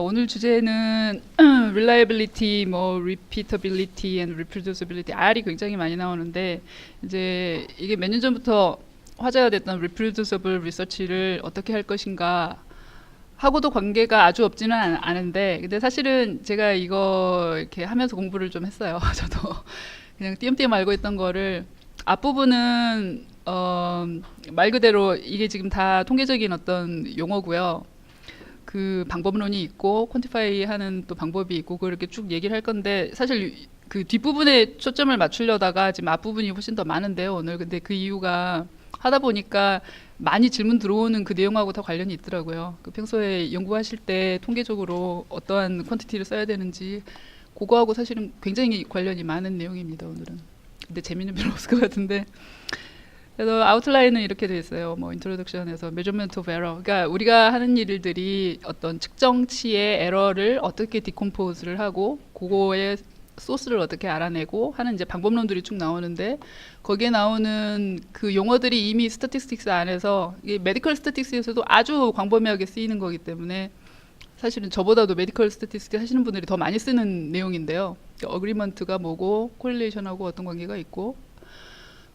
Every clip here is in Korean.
오늘 주제는 reliability, 뭐 repeatability and reproducibility, R이 굉장히 많이 나오는데 이제 이게 몇 년 전부터 화제가 됐던 reproducible research를 어떻게 할 것인가 하고도 관계가 아주 없지는 않은데, 근데 사실은 제가 이거 이렇게 하면서 공부를 좀 했어요. 저도 그냥 띄엄띄엄 알고 있던 거를 앞부분은 말 그대로 이게 지금 다 통계적인 어떤 용어고요. 그 방법론이 있고 퀀티파이 하는 또 방법이 있고 그렇게 쭉 얘기를 할 건데, 사실 그 뒷부분에 초점을 맞추려다가 지금 앞부분이 훨씬 더 많은데요 오늘. 근데 그 이유가 하다 보니까 많이 질문 들어오는 그 내용하고 다 관련이 있더라고요. 그 평소에 연구하실 때 통계적으로 어떠한 퀀티티를 써야 되는지 그거하고 사실은 굉장히 관련이 많은 내용입니다 오늘은. 근데 재미는 별로 없을 것 같은데, 그래서 아웃라인은 이렇게 돼 있어요. 뭐 인트로덕션에서 measurement of error. 그러니까 우리가 하는 일들이 어떤 측정치의 에러를 어떻게 디컴포즈를 하고 그거의 소스를 어떻게 알아내고 하는 이제 방법론들이 쭉 나오는데, 거기에 나오는 그 용어들이 이미 스태티스틱스 안에서 메디컬 스태티스틱스에서도 아주 광범위하게 쓰이는 거기 때문에 사실은 저보다도 메디컬 스태티스틱 하시는 분들이 더 많이 쓰는 내용인데요. 어그리먼트가 뭐고 코릴레이션하고 어떤 관계가 있고,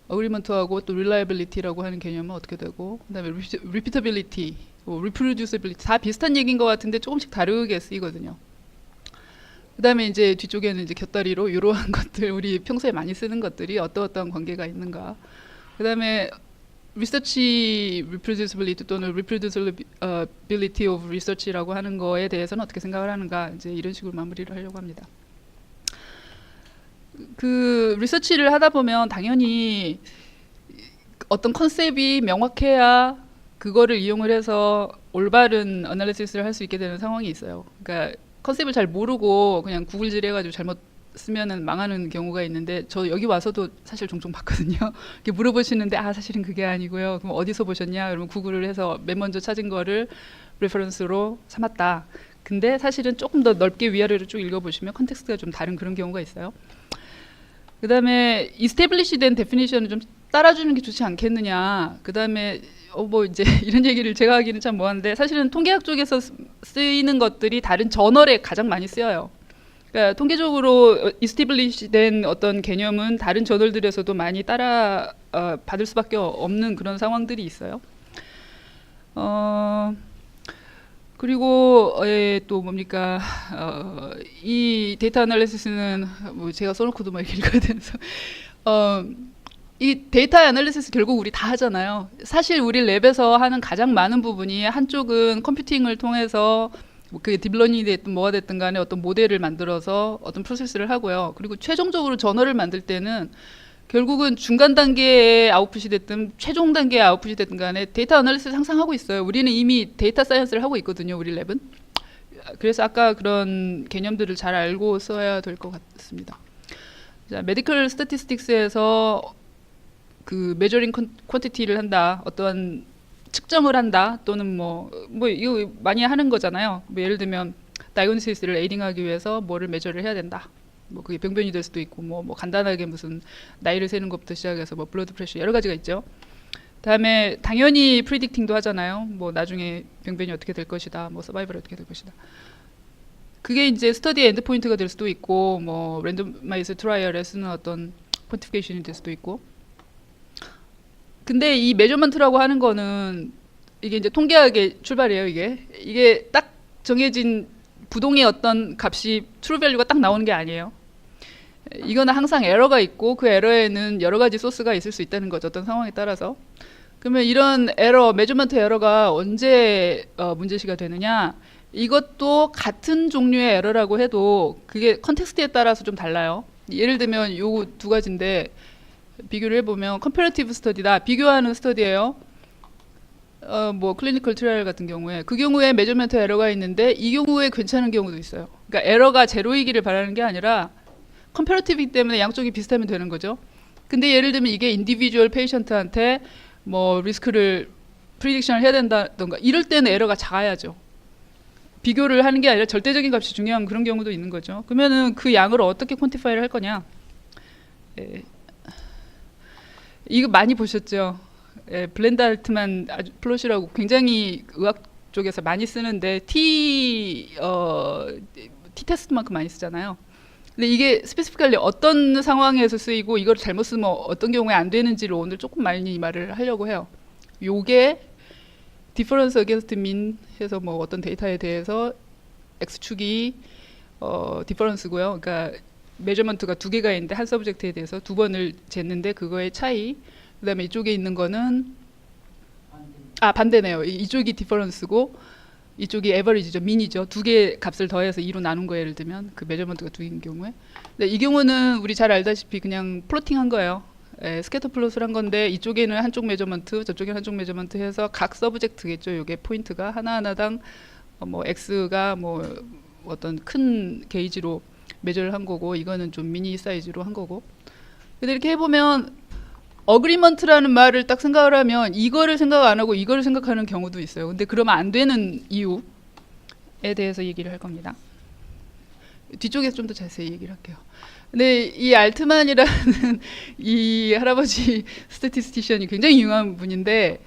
어그리먼트하고 또 reliability라고 하는 개념은 어떻게 되고, 그다음에 repeatability, reproducibility 다 비슷한 얘기인 것 같은데 조금씩 다르게 쓰이거든요. 그다음에 이제 뒤쪽에는 이제 곁다리로 이러한 것들, 우리 평소에 많이 쓰는 것들이 어떠한 관계가 있는가. 그다음에 research reproducibility 또는 reproducibility of research라고 하는 거에 대해서는 어떻게 생각을 하는가, 이제 이런 식으로 마무리를 하려고 합니다. 그 리서치를 하다 보면 당연히 어떤 컨셉이 명확해야 그거를 이용을 해서 올바른 어널리시스를 할 수 있게 되는 상황이 있어요. 그러니까 컨셉을 잘 모르고 그냥 구글질 해가지고 잘못 쓰면은 망하는 경우가 있는데, 저 여기 와서도 사실 종종 봤거든요. 이렇게 물어보시는데 사실은 그게 아니고요. 그럼 어디서 보셨냐? 그러면 구글을 해서 맨 먼저 찾은 거를 레퍼런스로 삼았다. 근데 사실은 조금 더 넓게 위아래로 쭉 읽어보시면 컨텍스트가 좀 다른 그런 경우가 있어요. 그 다음에 이스태블리시 된 데피니션을 좀 따라주는 게 좋지 않겠느냐. 그 다음에 뭐 이제 이런 얘기를 제가 하기는 참 뭐한데, 사실은 통계학 쪽에서 쓰이는 것들이 다른 저널에 가장 많이 쓰여요. 그러니까 통계적으로 이스태블리시 된 어떤 개념은 다른 저널들에서도 많이 따라 받을 수밖에 없는 그런 상황들이 있어요. 그리고 또 뭡니까, 이 데이터 애널리시스는 뭐 제가 써놓고도 막 읽어야 돼서 이 데이터 애널리시스 결국 우리 다 하잖아요. 사실 우리 랩에서 하는 가장 많은 부분이, 한쪽은 컴퓨팅을 통해서 그게 딥러닝이 됐든 뭐가 됐든 간에 어떤 모델을 만들어서 어떤 프로세스를 하고요. 그리고 최종적으로 저널을 만들 때는 결국은 중간 단계의 아웃풋이 됐든 최종 단계의 아웃풋이 됐든 간에 데이터 애널리시스를 항상 하고 있어요. 우리는 이미 데이터 사이언스를 하고 있거든요, 우리 랩은. 그래서 아까 그런 개념들을 잘 알고 써야 될 것 같습니다. 자, 메디컬 스태티스틱스에서 그 메저링 퀀티티를 한다, 어떠한 측정을 한다, 또는 뭐 이거 많이 하는 거잖아요. 뭐 예를 들면 다이그노시스를 에이딩하기 위해서 뭐를 메저를 해야 된다. 뭐 그게 병변이 될 수도 있고, 뭐 간단하게 무슨 나이를 세는 것부터 시작해서 뭐 블러드 프레셔 여러 가지가 있죠. 다음에 당연히 프리딕팅도 하잖아요. 뭐 나중에 병변이 어떻게 될 것이다, 뭐 서바이벌이 어떻게 될 것이다. 그게 이제 스터디의 엔드 포인트가 될 수도 있고, 뭐 랜덤마이즈 트라이얼에 쓰는 어떤 퀀티피케이션이 될 수도 있고. 근데 이 메저먼트라고 하는 거는 이게 이제 통계학의 출발이에요. 이게 딱 정해진 부동의 어떤 값이 트루 밸류가 딱 나오는 게 아니에요. 이거는 항상 에러가 있고, 그 에러에는 여러 가지 소스가 있을 수 있다는 거죠, 어떤 상황에 따라서. 그러면 이런 에러, 메저먼트 에러가 언제 문제시가 되느냐, 이것도 같은 종류의 에러라고 해도 그게 컨텍스트에 따라서 좀 달라요. 예를 들면 요 두 가지인데 비교를 해보면, 컴패러티브 스터디다, 비교하는 스터디예요. 뭐 클리니컬 트라이얼 같은 경우에 그 경우에 메저먼트 에러가 있는데 이 경우에 괜찮은 경우도 있어요. 그러니까 에러가 제로이기를 바라는 게 아니라 컴패러티브이기 때문에 양쪽이 비슷하면 되는 거죠. 근데 예를 들면 이게 인디비주얼 페이션트한테 뭐 리스크를 프리딕션을 해야 된다던가 이럴 때는 에러가 작아야죠. 비교를 하는 게 아니라 절대적인 값이 중요한 그런 경우도 있는 거죠. 그러면은 그 양을 어떻게 퀀티파이를 할 거냐. 이거 많이 보셨죠. 블렌드 알트만 플롯이라고 굉장히 쪽에서 많이 쓰는데 T 테스트만큼 많이 쓰잖아요. 근데 이게 스페시피컬리 어떤 상황에서 쓰이고 이걸 잘못 쓰면 어떤 경우에 안 되는지를 오늘 조금 많이 말을 하려고 해요. 요게 difference against mean 해서 뭐 어떤 데이터에 대해서 x축이 difference고요. 그러니까 메저먼트가 두 개가 있는데 한 서브젝트에 대해서 두 번을 쟀는데 그거의 차이. 그다음에 이쪽에 있는 거는 반대네요. 이쪽이 difference고 이쪽이 average죠, 민이죠. 두 개의 값을 더해서 2로 나눈 거 예를 들면 그 메저먼트가 두 개인 경우에. 근데 이 경우는 우리 잘 알다시피 그냥 플로팅한 거예요. 스캐터 플롯을 한 건데 이쪽에는 한쪽 메저먼트, 저쪽에는 한쪽 메저먼트 해서 각 서브젝트겠죠. 이게 포인트가 하나하나당 뭐 x가 뭐 어떤 큰 게이지로 메저를 한 거고 이거는 좀 미니 사이즈로 한 거고. 근데 이렇게 해보면 어그리먼트라는 말을 딱 생각을 하면 이거를 생각 안 하고 이거를 생각하는 경우도 있어요. 근데 그러면 안 되는 이유에 대해서 얘기를 할 겁니다. 뒤쪽에서 좀 더 자세히 얘기를 할게요. 근데 이 알트만이라는 이 할아버지 스태티스티션이 굉장히 유명한 분인데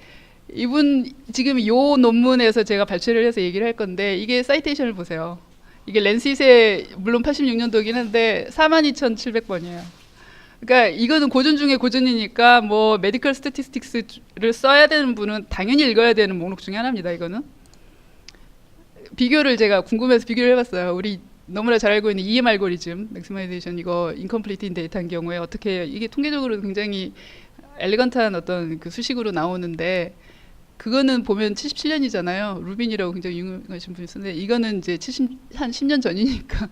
이분 지금 요 논문에서 제가 발췌를 해서 얘기를 할 건데 이게 사이테이션을 보세요. 이게 랜싯의 물론 86년도긴 한데 42,700번이에요. 그러니까 이거는 고전 중에 고전이니까 뭐 메디컬 스태티스틱스를 써야 되는 분은 당연히 읽어야 되는 목록 중에 하나입니다. 이거는 비교를 제가 궁금해서 비교를 해봤어요. 우리 너무나 잘 알고 있는 EM 알고리즘, 맥시마이제이션 이거 인컴플리트인 데이터인 경우에 어떻게 이게 통계적으로 굉장히 엘리건트한 어떤 그 수식으로 나오는데 그거는 보면 77년이잖아요. 루빈이라고 굉장히 유명하신 분이 쓰는데 이거는 이제 한 10년 전이니까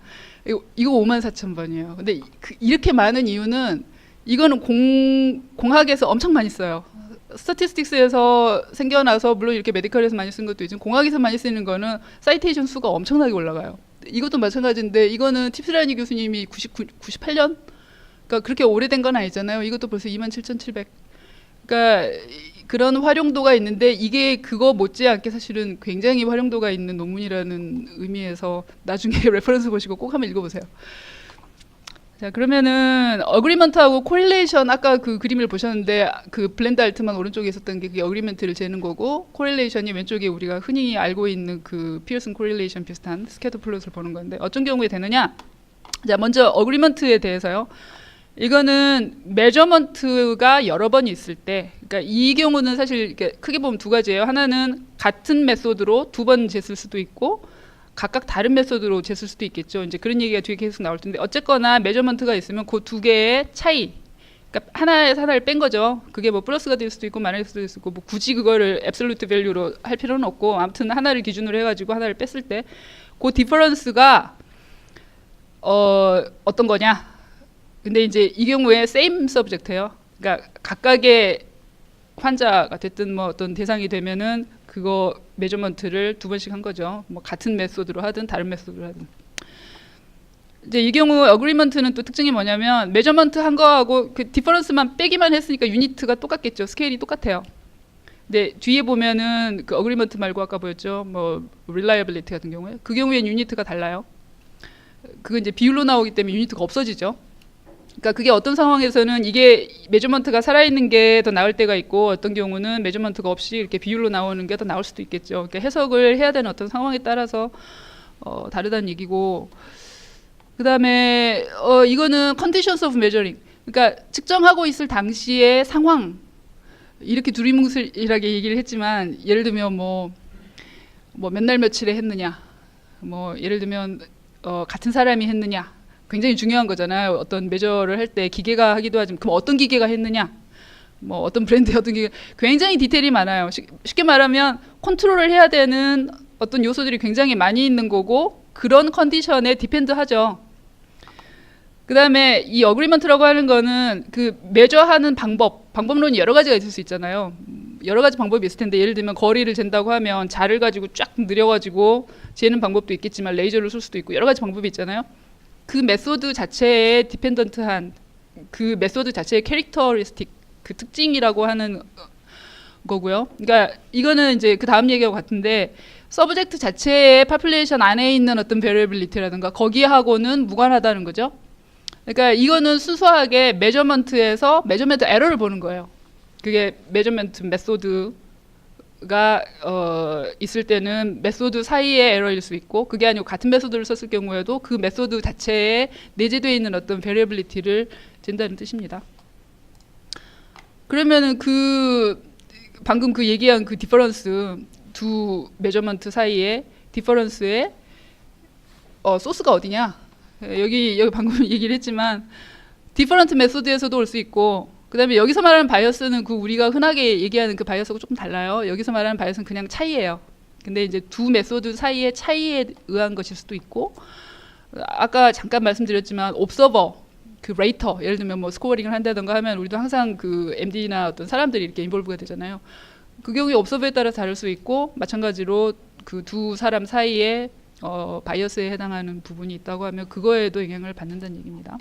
이거 54,000번이에요. 근데 이렇게 많은 이유는 이거는 공학에서 엄청 많이 써요. 스태티스틱스에서 생겨나서 물론 이렇게 메디컬에서 많이 쓴 것도 있지만 공학에서 많이 쓰는 거는 사이테이션 수가 엄청나게 올라가요. 이것도 마찬가지인데 이거는 팁스라니 교수님이 98년? 그러니까 그렇게 오래된 건 아니잖아요. 이것도 벌써 27,700. 그러니까 그런 활용도가 있는데 이게 그거 못지않게 사실은 굉장히 활용도가 있는 논문이라는 의미에서 나중에 레퍼런스 보시고 꼭 한번 읽어보세요. 자 그러면은 어그리먼트하고 코릴레이션 아까 그 그림을 보셨는데 그 블렌드 알트만 오른쪽에 있었던 게 그게 어그리먼트를 재는 거고 코릴레이션이 왼쪽에 우리가 흔히 알고 있는 그 피어슨 코릴레이션 비슷한 스캐터 플롯을 보는 건데 어떤 경우에 되느냐. 자 먼저 어그리먼트에 대해서요. 이거는 메저먼트가 여러 번 있을 때, 그러니까 이 경우는 사실 이렇게 크게 보면 두 가지예요. 하나는 같은 메소드로 두 번 쟀을 수도 있고, 각각 다른 메소드로 쟀을 수도 있겠죠. 이제 그런 얘기가 뒤에 계속 나올 텐데, 어쨌거나 메저먼트가 있으면 그 두 개의 차이, 그러니까 하나에서 하나를 뺀 거죠. 그게 뭐 플러스가 될 수도 있고 마이너스가 될 수도 있고, 뭐 굳이 그거를 앱솔루트 밸류로 할 필요는 없고, 아무튼 하나를 기준으로 해가지고 하나를 뺐을 때, 그 디퍼런스가 어떤 거냐? 근데 이제 이 경우에 same subject예요. 그러니까 각각의 환자가 됐든 뭐 어떤 대상이 되면은 그거 메저먼트를 두 번씩 한 거죠. 뭐 같은 메소드로 하든 다른 메소드로 하든. 이제 이 경우 어그리먼트는 또 특징이 뭐냐면 메저먼트 한 거하고 그 디퍼런스만 빼기만 했으니까 유니트가 똑같겠죠. 스케일이 똑같아요. 근데 뒤에 보면은 그 어그리먼트 말고 아까 보였죠. 뭐 reliability 같은 경우에 그 경우엔 유니트가 달라요. 그건 이제 비율로 나오기 때문에 유니트가 없어지죠. 그러니까 그게 어떤 상황에서는 이게 메저먼트가 살아있는 게 더 나을 때가 있고 어떤 경우는 메저먼트가 없이 이렇게 비율로 나오는 게 더 나올 수도 있겠죠. 그러니까 해석을 해야 되는 어떤 상황에 따라서 다르다는 얘기고 그 다음에 이거는 conditions of measuring 그러니까 측정하고 있을 당시의 상황 이렇게 두리뭉술하게 얘기를 했지만 예를 들면 뭐 몇 날 며칠에 했느냐 뭐 예를 들면 같은 사람이 했느냐 굉장히 중요한 거잖아요. 어떤 메저를 할 때 기계가 하기도 하지만 그럼 어떤 기계가 했느냐 뭐 어떤 브랜드의 어떤 기계 굉장히 디테일이 많아요. 쉽게 말하면 컨트롤을 해야 되는 어떤 요소들이 굉장히 많이 있는 거고 그런 컨디션에 디펜드하죠. 그 다음에 이 어그리먼트라고 하는 거는 그 메저하는 방법론이 여러 가지가 있을 수 있잖아요. 여러 가지 방법이 있을 텐데 예를 들면 거리를 잰다고 하면 자를 가지고 쫙 늘여가지고 재는 방법도 있겠지만 레이저를 쏠 수도 있고 여러 가지 방법이 있잖아요. 그 메소드 자체에 디펜던트한 그 메소드 자체의 캐릭터리스틱 그 특징이라고 하는 거고요. 그러니까 이거는 이제 그 다음 얘기하고 같은데 서브젝트 자체의 파퓰레이션 안에 있는 어떤 베리어빌리티라든가 거기하고는 무관하다는 거죠. 그러니까 이거는 순수하게 메저먼트에서 메저먼트 에러를 보는 거예요. 그게 메저먼트 메소드가 가 있을 때는 메소드 사이의 에러일 수 있고, 그게 아니고 같은 메소드를 썼을 경우에도 그 메소드 자체에 내재되어 있는 어떤 베리어빌리티를 잰다는 뜻입니다. 그러면은 방금 그 얘기한 그 디퍼런스, 두 메저먼트 사이의 디퍼런스의 소스가 어디냐? 여기 방금 얘기를 했지만 디퍼런트 메소드에서도 올 수 있고, 그 다음에 여기서 말하는 바이어스는 그 우리가 흔하게 얘기하는 그 바이어스하고 조금 달라요. 여기서 말하는 바이어스는 그냥 차이예요. 근데 이제 두 메소드 사이의 차이에 의한 것일 수도 있고, 아까 잠깐 말씀드렸지만 옵서버, 그 레이터, 예를 들면 뭐 스코어링을 한다던가 하면 우리도 항상 그 MD나 어떤 사람들이 이렇게 인볼브가 되잖아요. 그 경우에 옵서버에 따라 다를 수 있고, 마찬가지로 그 두 사람 사이에 바이어스에 해당하는 부분이 있다고 하면 그거에도 영향을 받는다는 얘기입니다.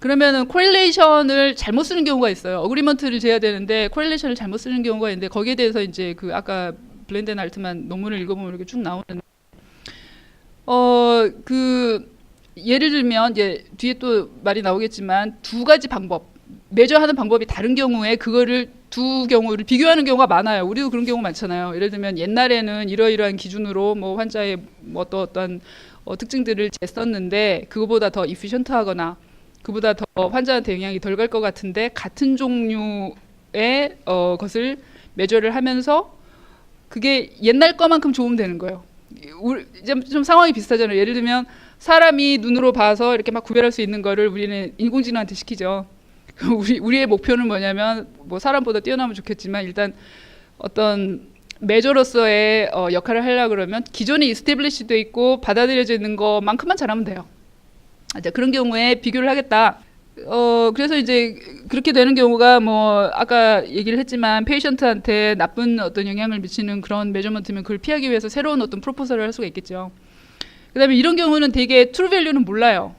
그러면은 코릴레이션을 잘못 쓰는 경우가 있어요. 어그리먼트를 재야 되는데 코릴레이션을 잘못 쓰는 경우가 있는데, 거기에 대해서 이제 그 아까 블렌덴 알트만 논문을 읽어보면 이렇게 쭉 나오는데, 예를 들면 이제 뒤에 또 말이 나오겠지만 두 가지 방법, 메저하는 방법이 다른 경우에 그거를 두 경우를 비교하는 경우가 많아요. 우리도 그런 경우 많잖아요. 예를 들면 옛날에는 이러이러한 기준으로 뭐 환자의 뭐 어떤 특징들을 쟀었는데 그거보다 더 이피션트하거나 그보다 더 환자한테 영향이 덜 갈 것 같은데 같은 종류의 것을 메저를 하면서 그게 옛날 거만큼 좋으면 되는 거예요. 이제 좀 상황이 비슷하잖아요. 예를 들면 사람이 눈으로 봐서 이렇게 막 구별할 수 있는 거를 우리는 인공지능한테 시키죠. 우리의 목표는 뭐냐면 뭐 사람보다 뛰어나면 좋겠지만 일단 어떤 메저로서의 역할을 하려고 그러면 기존에 이스태블리시 돼 있고 받아들여져 있는 것만큼만 잘하면 돼요. 이제 그런 경우에 비교를 하겠다. 그래서 이제 그렇게 되는 경우가 뭐 아까 얘기를 했지만 페이션트한테 나쁜 어떤 영향을 미치는 그런 메저먼트면 그걸 피하기 위해서 새로운 어떤 프로포설을 할 수가 있겠죠. 그다음에 이런 경우는 되게 트루 밸류는 몰라요.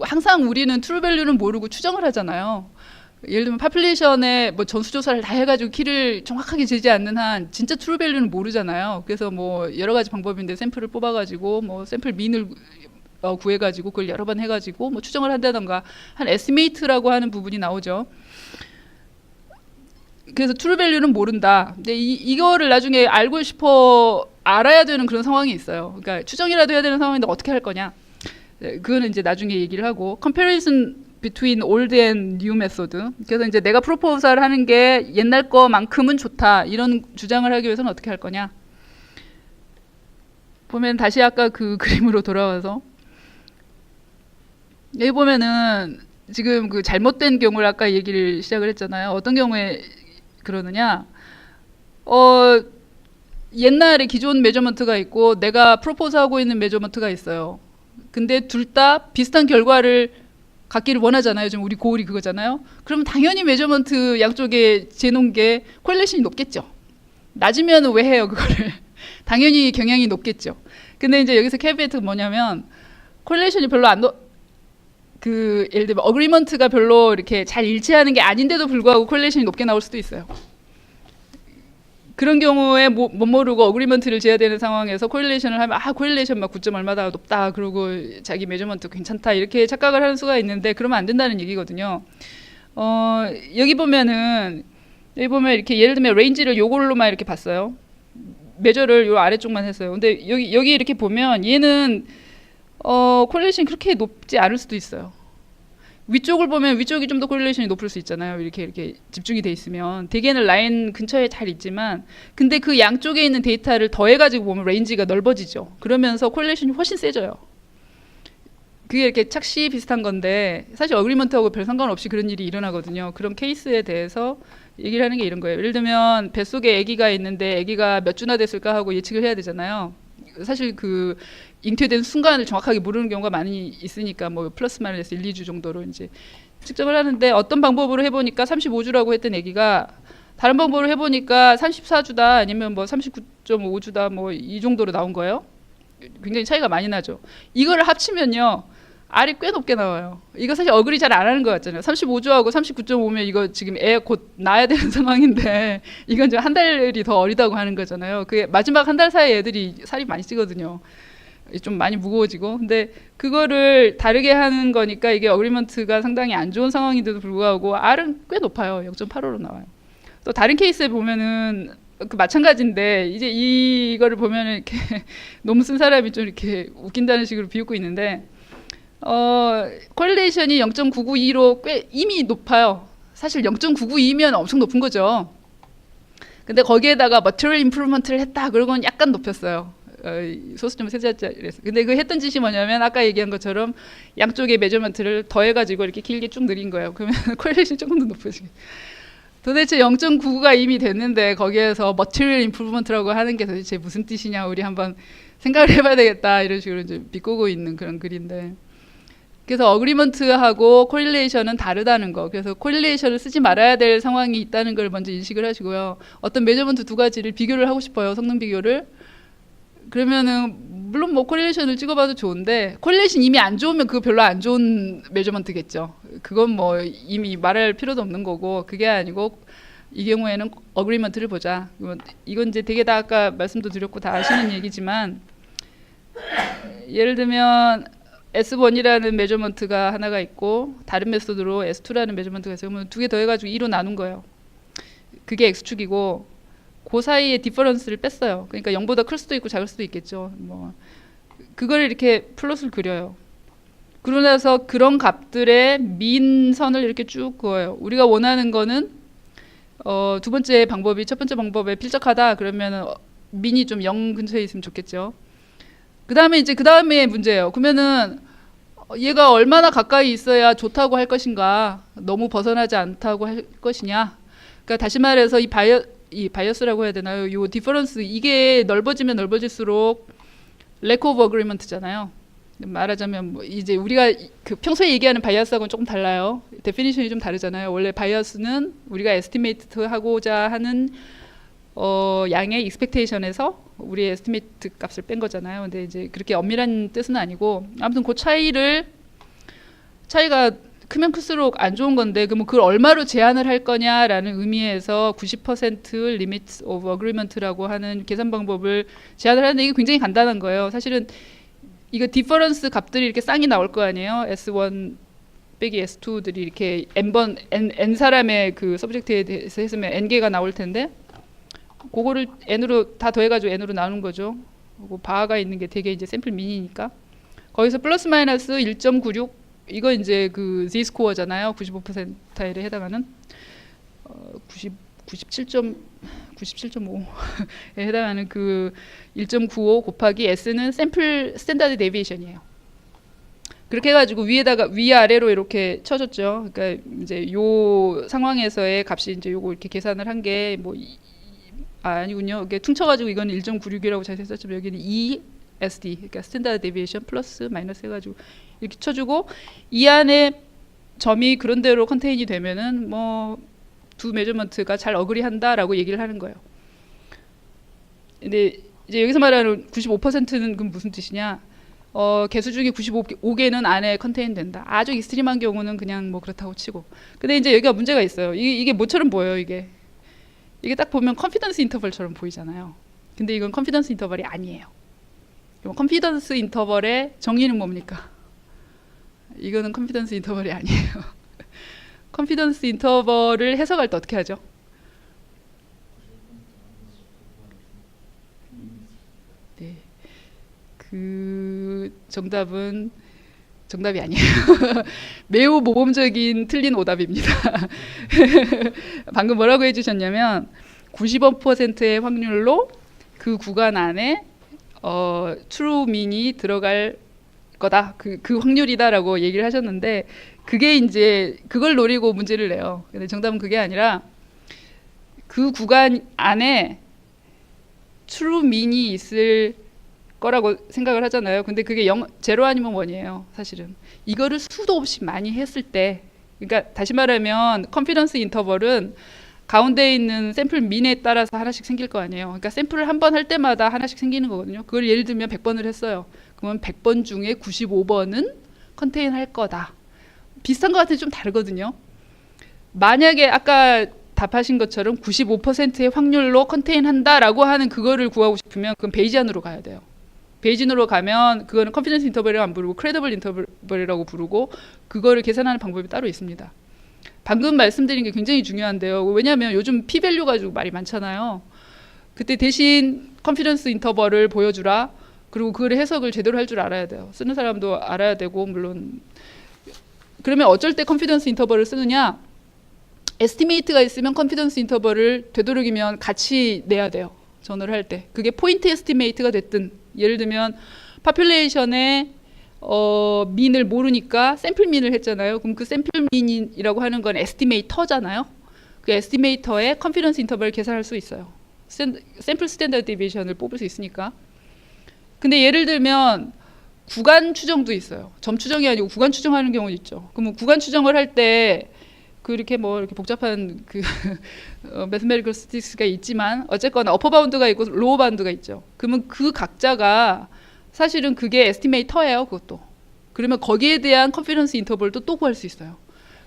항상 우리는 트루 밸류는 모르고 추정을 하잖아요. 예를 들면 파퓰레이션에 뭐 전수조사를 다 해가지고 키를 정확하게 재지 않는 한 진짜 트루 밸류는 모르잖아요. 그래서 뭐 여러 가지 방법인데 샘플을 뽑아가지고 뭐 샘플 민을 구해가지고 그걸 여러 번 해가지고 뭐 추정을 한다던가 한 에스티메이트라고 하는 부분이 나오죠. 그래서 트루 밸류는 모른다. 근데 이거를 나중에 알고 싶어 알아야 되는 그런 상황이 있어요. 그러니까 추정이라도 해야 되는 상황인데 어떻게 할 거냐. 그거는 이제 나중에 얘기를 하고 comparison between old and new method. 그래서 이제 내가 프로포즈를 하는 게 옛날 거만큼은 좋다. 이런 주장을 하기 위해서는 어떻게 할 거냐. 보면 다시 아까 그 그림으로 돌아와서 여기 보면은 지금 그 잘못된 경우를 아까 얘기를 시작을 했잖아요. 어떤 경우에 그러느냐. 옛날에 기존 메저먼트가 있고 내가 프로포즈하고 있는 메저먼트가 있어요. 근데 둘 다 비슷한 결과를 갖기를 원하잖아요. 지금 우리 고울이 그거잖아요. 그럼 당연히 메저먼트 양쪽에 재놓은 게 코릴레이션이 높겠죠. 낮으면 왜 해요 그거를. 당연히 경향이 높겠죠. 근데 이제 여기서 캐비에트가 뭐냐면 코릴레이션이 별로 예를 들면 어그리먼트가 별로 이렇게 잘 일치하는 게 아닌데도 불구하고 코릴레이션이 높게 나올 수도 있어요. 그런 경우에 못 모르고 어그리먼트를 재야 되는 상황에서 코릴레이션을 하면 코릴레이션 막 9점 얼마다 높다 그러고 자기 메저먼트 괜찮다 이렇게 착각을 하는 수가 있는데 그러면 안 된다는 얘기거든요. 여기 보면 이렇게 예를 들면 레인지를 요걸로만 이렇게 봤어요. 메저를 요 아래쪽만 했어요. 근데 여기 이렇게 보면 얘는 코릴레이션이 그렇게 높지 않을 수도 있어요. 위쪽을 보면 위쪽이 좀 더 코릴레이션이 높을 수 있잖아요. 이렇게 집중이 돼 있으면 대개는 라인 근처에 잘 있지만 근데 그 양쪽에 있는 데이터를 더해가지고 보면 레인지가 넓어지죠. 그러면서 코릴레이션이 훨씬 세져요. 그게 이렇게 착시 비슷한 건데 사실 어그리먼트하고 별 상관없이 그런 일이 일어나거든요. 그런 케이스에 대해서 얘기를 하는 게 이런 거예요. 예를 들면 뱃속에 아기가 있는데 아기가 몇 주나 됐을까 하고 예측을 해야 되잖아요. 사실 그 잉태된 순간을 정확하게 모르는 경우가 많이 있으니까 뭐 플러스 마이너스 1, 2주 정도로 이제 측정을 하는데 어떤 방법으로 해보니까 35주라고 했던 아기가 다른 방법으로 해보니까 34주다 아니면 뭐 39.5주다 뭐 이 정도로 나온 거예요. 굉장히 차이가 많이 나죠. 이거를 합치면요. R이 꽤 높게 나와요. 이거 사실 어그리 잘 안 하는 것 같잖아요. 35주하고 39.5면 이거 지금 애 곧 낳아야 되는 상황인데 이건 좀 한 달이 더 어리다고 하는 거잖아요. 그게 마지막 한 달 사이 애들이 살이 많이 찌거든요. 좀 많이 무거워지고. 근데 그거를 다르게 하는 거니까 이게 어그리먼트가 상당히 안 좋은 상황인데도 불구하고 R은 꽤 높아요. 0.85로 나와요. 또 다른 케이스에 보면은 그 마찬가지인데 이제 이거를 보면은 이렇게 너무 쓴 사람이 좀 이렇게 웃긴다는 식으로 비웃고 있는데 코릴레이션이 0.992로 꽤 이미 높아요. 사실 0.992면 엄청 높은 거죠. 근데 거기에다가 material improvement를 했다 그러고는 약간 높였어요. 소수 좀 세자짜리에서. 근데 그 했던 짓이 뭐냐면 아까 얘기한 것처럼 양쪽의 메저먼트를 더해가지고 이렇게 길게 쭉 늘린 거예요. 그러면 코릴레이션이 조금 더 높아지게. 도대체 0.99가 이미 됐는데 거기에서 material improvement라고 하는 게 도대체 무슨 뜻이냐 우리 한번 생각을 해봐야 되겠다 이런 식으로 이제 비꼬고 있는 그런 글인데, 그래서 어그리먼트하고 코릴레이션은 다르다는 거. 그래서 코릴레이션을 쓰지 말아야 될 상황이 있다는 걸 먼저 인식을 하시고요. 어떤 메저먼트 두 가지를 비교를 하고 싶어요. 성능 비교를. 그러면은 물론 뭐 코릴레이션을 찍어봐도 좋은데 코릴레이션 이미 안 좋으면 그거 별로 안 좋은 메저먼트겠죠. 그건 뭐 이미 말할 필요도 없는 거고, 그게 아니고 이 경우에는 어그리먼트를 보자. 이건 이제 되게 다 아까 말씀도 드렸고 다 아시는 얘기지만, 예를 들면 S1이라는 메저먼트가 하나가 있고 다른 메소드로 S2라는 메저먼트가 있어요. 그러면 두 개 더해가지고 2로 나눈 거예요. 그게 X축이고 그 사이에 디퍼런스를 뺐어요. 그러니까 0보다 클 수도 있고 작을 수도 있겠죠. 뭐 그걸 이렇게 플롯을 그려요. 그러고 나서 그런 값들의 민선을 이렇게 쭉 그어요. 우리가 원하는 거는 두 번째 방법이 첫 번째 방법에 필적하다 그러면 민이 좀 0 근처에 있으면 좋겠죠. 그 다음에 문제예요. 그러면은 얘가 얼마나 가까이 있어야 좋다고 할 것인가, 너무 벗어나지 않다고 할 것이냐. 그러니까 다시 말해서 이 바이어스라고 해야 되나요? 이 디퍼런스, 이게 넓어지면 넓어질수록 lack of agreement잖아요. 말하자면 뭐 이제 우리가 그 평소에 얘기하는 바이어스하고는 조금 달라요. 데피니션이 좀 다르잖아요. 원래 바이어스는 우리가 에스티메이트 하고자 하는 양의 익스펙테이션에서 우리의 에스티메이트 값을 뺀 거잖아요. 근데 이제 그렇게 엄밀한 뜻은 아니고, 아무튼 그 차이가 크면 클수록 안 좋은 건데, 그러면 그걸 얼마로 제한을 할 거냐라는 의미에서 90% limits of agreement라고 하는 계산 방법을 제한을 하는데, 이게 굉장히 간단한 거예요. 사실은 이거 디퍼런스 값들이 이렇게 쌍이 나올 거 아니에요. S1 빼기 S2들이 이렇게 n 사람의 그 서브젝트에 대해서 했으면 n개가 나올 텐데, 그거를 n으로 다 더해가지고 n으로 나눈 거죠. 그리고 바가 있는 게 되게 이제 샘플 미니니까 거기서 플러스 마이너스 1.96, 이거 이제 그 Z 스코어잖아요. 95%타일에 해당하는 97.5에 해당하는 그 1.95 곱하기 S는 샘플 스탠다드 데비에이션이에요. 그렇게 해가지고 위아래로 이렇게 쳐줬죠. 그러니까 이제 요 상황에서의 값이 이제 요거 이렇게 계산을 한 게 뭐 아니군요. 이게 퉁쳐가지고 이건 1.96이라고 자세히 썼지만 여기는 ESD, 그러니까 스탠다드 데비에이션 플러스 마이너스 해가지고 이렇게 쳐주고, 이 안에 점이 그런 대로 컨테인이 되면은 뭐 두 메저먼트가 잘 어그리한다라고 얘기를 하는 거예요. 근데 이제 여기서 말하는 95%는 그럼 무슨 뜻이냐? 개수 중에 95개는 안에 컨테인 된다. 아주 익스트림한 경우는 그냥 뭐 그렇다고 치고. 근데 이제 여기가 문제가 있어요. 이게 뭐처럼 보여요, 이게 딱 보면 컨피던스 인터벌처럼 보이잖아요. 근데 이건 컨피던스 인터벌이 아니에요. 컨피던스 인터벌의 정의는 뭡니까? 이거는 컨피던스 인터벌이 아니에요. 컨피던스 인터벌을 해석할 때 어떻게 하죠? 네, 그 정답이 아니에요. 매우 모범적인 틀린 오답입니다. 방금 뭐라고 해주셨냐면 95%의 확률로 그 구간 안에 true mean이 들어갈 거다. 그 확률이다라고 얘기를 하셨는데, 그게 이제 그걸 노리고 문제를 내요. 근데 정답은 그게 아니라 그 구간 안에 true mean이 있을 거라고 생각을 하잖아요. 근데 그게 0 아니면 1이에요. 사실은 이거를 수도 없이 많이 했을 때, 그러니까 다시 말하면 컨피던스 인터벌은 가운데 있는 샘플 민에 따라서 하나씩 생길 거 아니에요. 그러니까 샘플을 한 번 할 때마다 하나씩 생기는 거거든요. 그걸 예를 들면 100번을 했어요. 그러면 100번 중에 95번은 컨테인 할 거다. 비슷한 것 같은데 좀 다르거든요. 만약에 아까 답하신 것처럼 95%의 확률로 컨테인 한다라고 하는 그거를 구하고 싶으면 그건 베이지안으로 가야 돼요. 베이지안으로 가면 그거는 컨피던스 인터벌이라고 안 부르고 크레더블 인터벌이라고 부르고, 그거를 계산하는 방법이 따로 있습니다. 방금 말씀드린 게 굉장히 중요한데요. 왜냐하면 요즘 p-밸류 가지고 말이 많잖아요. 그때 대신 컨피던스 인터벌을 보여주라. 그리고 그 해석을 제대로 할 줄 알아야 돼요. 쓰는 사람도 알아야 되고 물론 그러면 어쩔 때 컨피던스 인터벌을 쓰느냐? 에스티메이트가 있으면 컨피던스 인터벌을 되도록이면 같이 내야 돼요. 전후를 할 때. 그게 포인트 에스티메이트가 됐든 예를 들면 파퓰레이션의 민을 모르니까 샘플 민을 했잖아요. 그럼 그 샘플 민이라고 하는 건 에스티메이터잖아요. 그 에스티메이터의 컨피던스 인터벌을 계산할 수 있어요. 샘플 스탠더드 디비에이션을 뽑을 수 있으니까. 근데 예를 들면 구간 추정도 있어요. 점 추정이 아니고 구간 추정하는 경우도 있죠. 그러면 구간 추정을 할 때 그렇게 뭐 이렇게 복잡한 그 매스메리컬 스티스가 있지만 어쨌거나 어퍼 바운드가 있고 로어 바운드가 있죠. 그러면 그 각자가 사실은 그게 에스티메이터예요. 그것도. 그러면 거기에 대한 컨피던스 인터벌도 또 구할 수 있어요.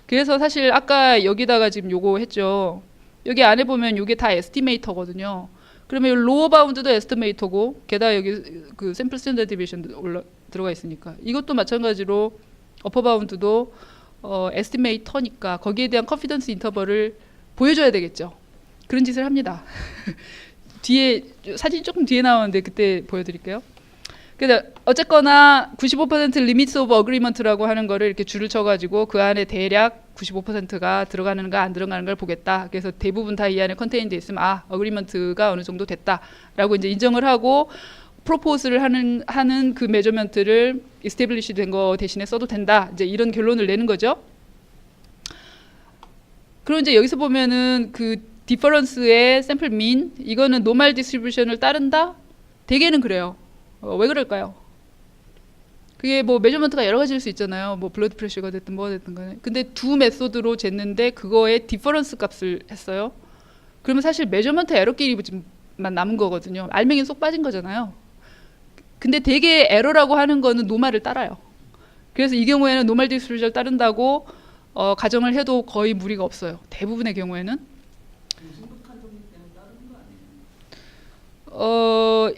그래서 사실 아까 여기다가 지금 요거 했죠. 여기 안에 보면 이게 다 에스티메이터거든요. 그러면 이 로어 바운드도 에스티메이터고 게다가 여기 그 샘플 스탠더드 디비에이션도 들어가 있으니까 이것도 마찬가지로 어퍼 바운드도 에스티메이터니까 거기에 대한 컨피던스 인터벌을 보여줘야 되겠죠. 그런 짓을 합니다. 뒤에 사진 조금 뒤에 나오는데 그때 보여드릴게요. 근데 어쨌거나 95% 리미트 오브 어그리먼트라고 하는 거를 이렇게 줄을 쳐가지고 그 안에 대략 95%가 들어가는가 안 들어가는 걸 보겠다. 그래서 대부분 다 이 안에 컨테인돼 있으면 어그리먼트가 어느 정도 됐다라고 이제 인정을 하고 프로포즈를 하는 그 메저먼트를 이스태블리시 된 거 대신에 써도 된다. 이제 이런 결론을 내는 거죠. 그럼 이제 여기서 보면은 그 디퍼런스의 샘플 민 이거는 노멀 디스트리뷰션을 따른다? 대개는 그래요. 왜 그럴까요? 그게 뭐 메저먼트가 여러 가지일 수 있잖아요. 뭐 블러드 프레셔가 됐든 뭐가 됐든 간에. 근데 두 메소드로 쟀는데 그거의 디퍼런스 값을 했어요. 그러면 사실 메저먼트 에러끼리만 남은 거거든요. 알맹이 쏙 빠진 거잖아요. 근데 대개 에러라고 하는 거는 노멀을 따라요. 그래서 이 경우에는 노멀 디스트리뷰션을 따른다고 가정을 해도 거의 무리가 없어요. 대부분의 경우에는.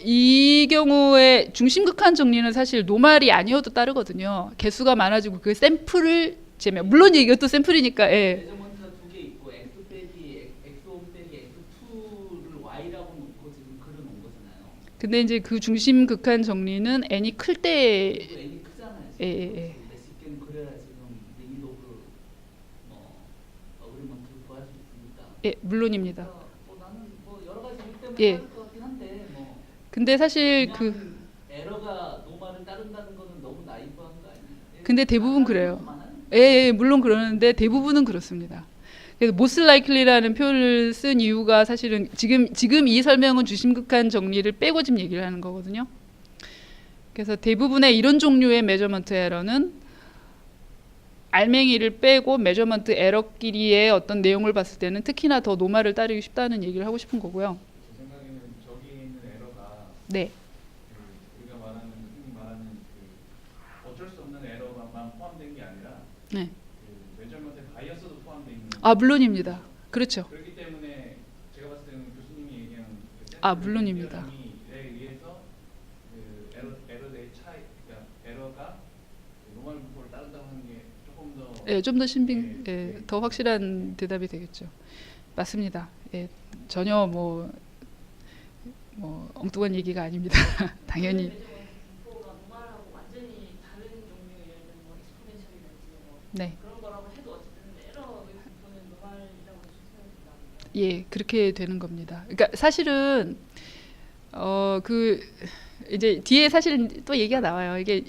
이 경우에 중심극한 정리는 사실 노멀이 아니어도 따르거든요. 개수가 많아지고 그 샘플을 재면 물론 이것도 샘플이니까. 예. 메저먼트가 두 개 있고 x 빼기 x1 빼기 x2를 y라고 놓고 지금 그려 놓은 거잖아요. 근데 이제 그 중심극한 정리는 n이 클 때. n이 크잖아요. 예. 쉽게는 그래야 지금 리미트 오브 어그리먼트를 구할 수 있으니까. 예, 물론입니다. 나는 뭐 여러 가지 이유 때문에 예. 따를 것 같긴 한데 뭐. 근데 사실 그 에러가 노멀을 따른다는 거는 너무 나이브한 거 아니에요? 근데 대부분 그래요. 예, 물론 그러는데 대부분은 그렇습니다. 그래서 most likely라는 표현을 쓴 이유가 사실은 지금 이 설명은 중심극한 정리를 빼고 지금 얘기를 하는 거거든요. 그래서 대부분의 이런 종류의 메저먼트 에러는 알맹이를 빼고 메저먼트 에러끼리의 어떤 내용을 봤을 때는 특히나 더 노멀을 따르기 쉽다는 얘기를 하고 싶은 거고요. 제 생각에는 저기 있는 에러가 네. 우리가 말하는 흔히 말하는 그 어쩔 수 없는 에러만 포함된 게 아니라 네. 그 메저먼트 바이어스도 포함되어 있는. 물론입니다. 그렇죠. 그렇기 때문에 제가 봤을 때는 교수님이 얘기한 그 물론입니다. 에 의해서 그 에러의 차이, 그러니까 에러가 노멀 분포를 따른다고 하는 게 조금 더 예, 좀 더 더 확실한 대답이 되겠죠. 맞습니다. 예, 전혀 뭐 엉뚱한 얘기가 아닙니다. 당연히. 노멀하고 완전히 다른 종류의 예를 들면 뭐 익스포넨셜이라든지 뭐 네. 그런 거라고 해도 어쨌든 에러의 분포는 노멀이라고 생각합니다. 예, 그렇게 되는 겁니다. 그러니까 사실은 그 이제 뒤에 사실은 또 얘기가 나와요. 이게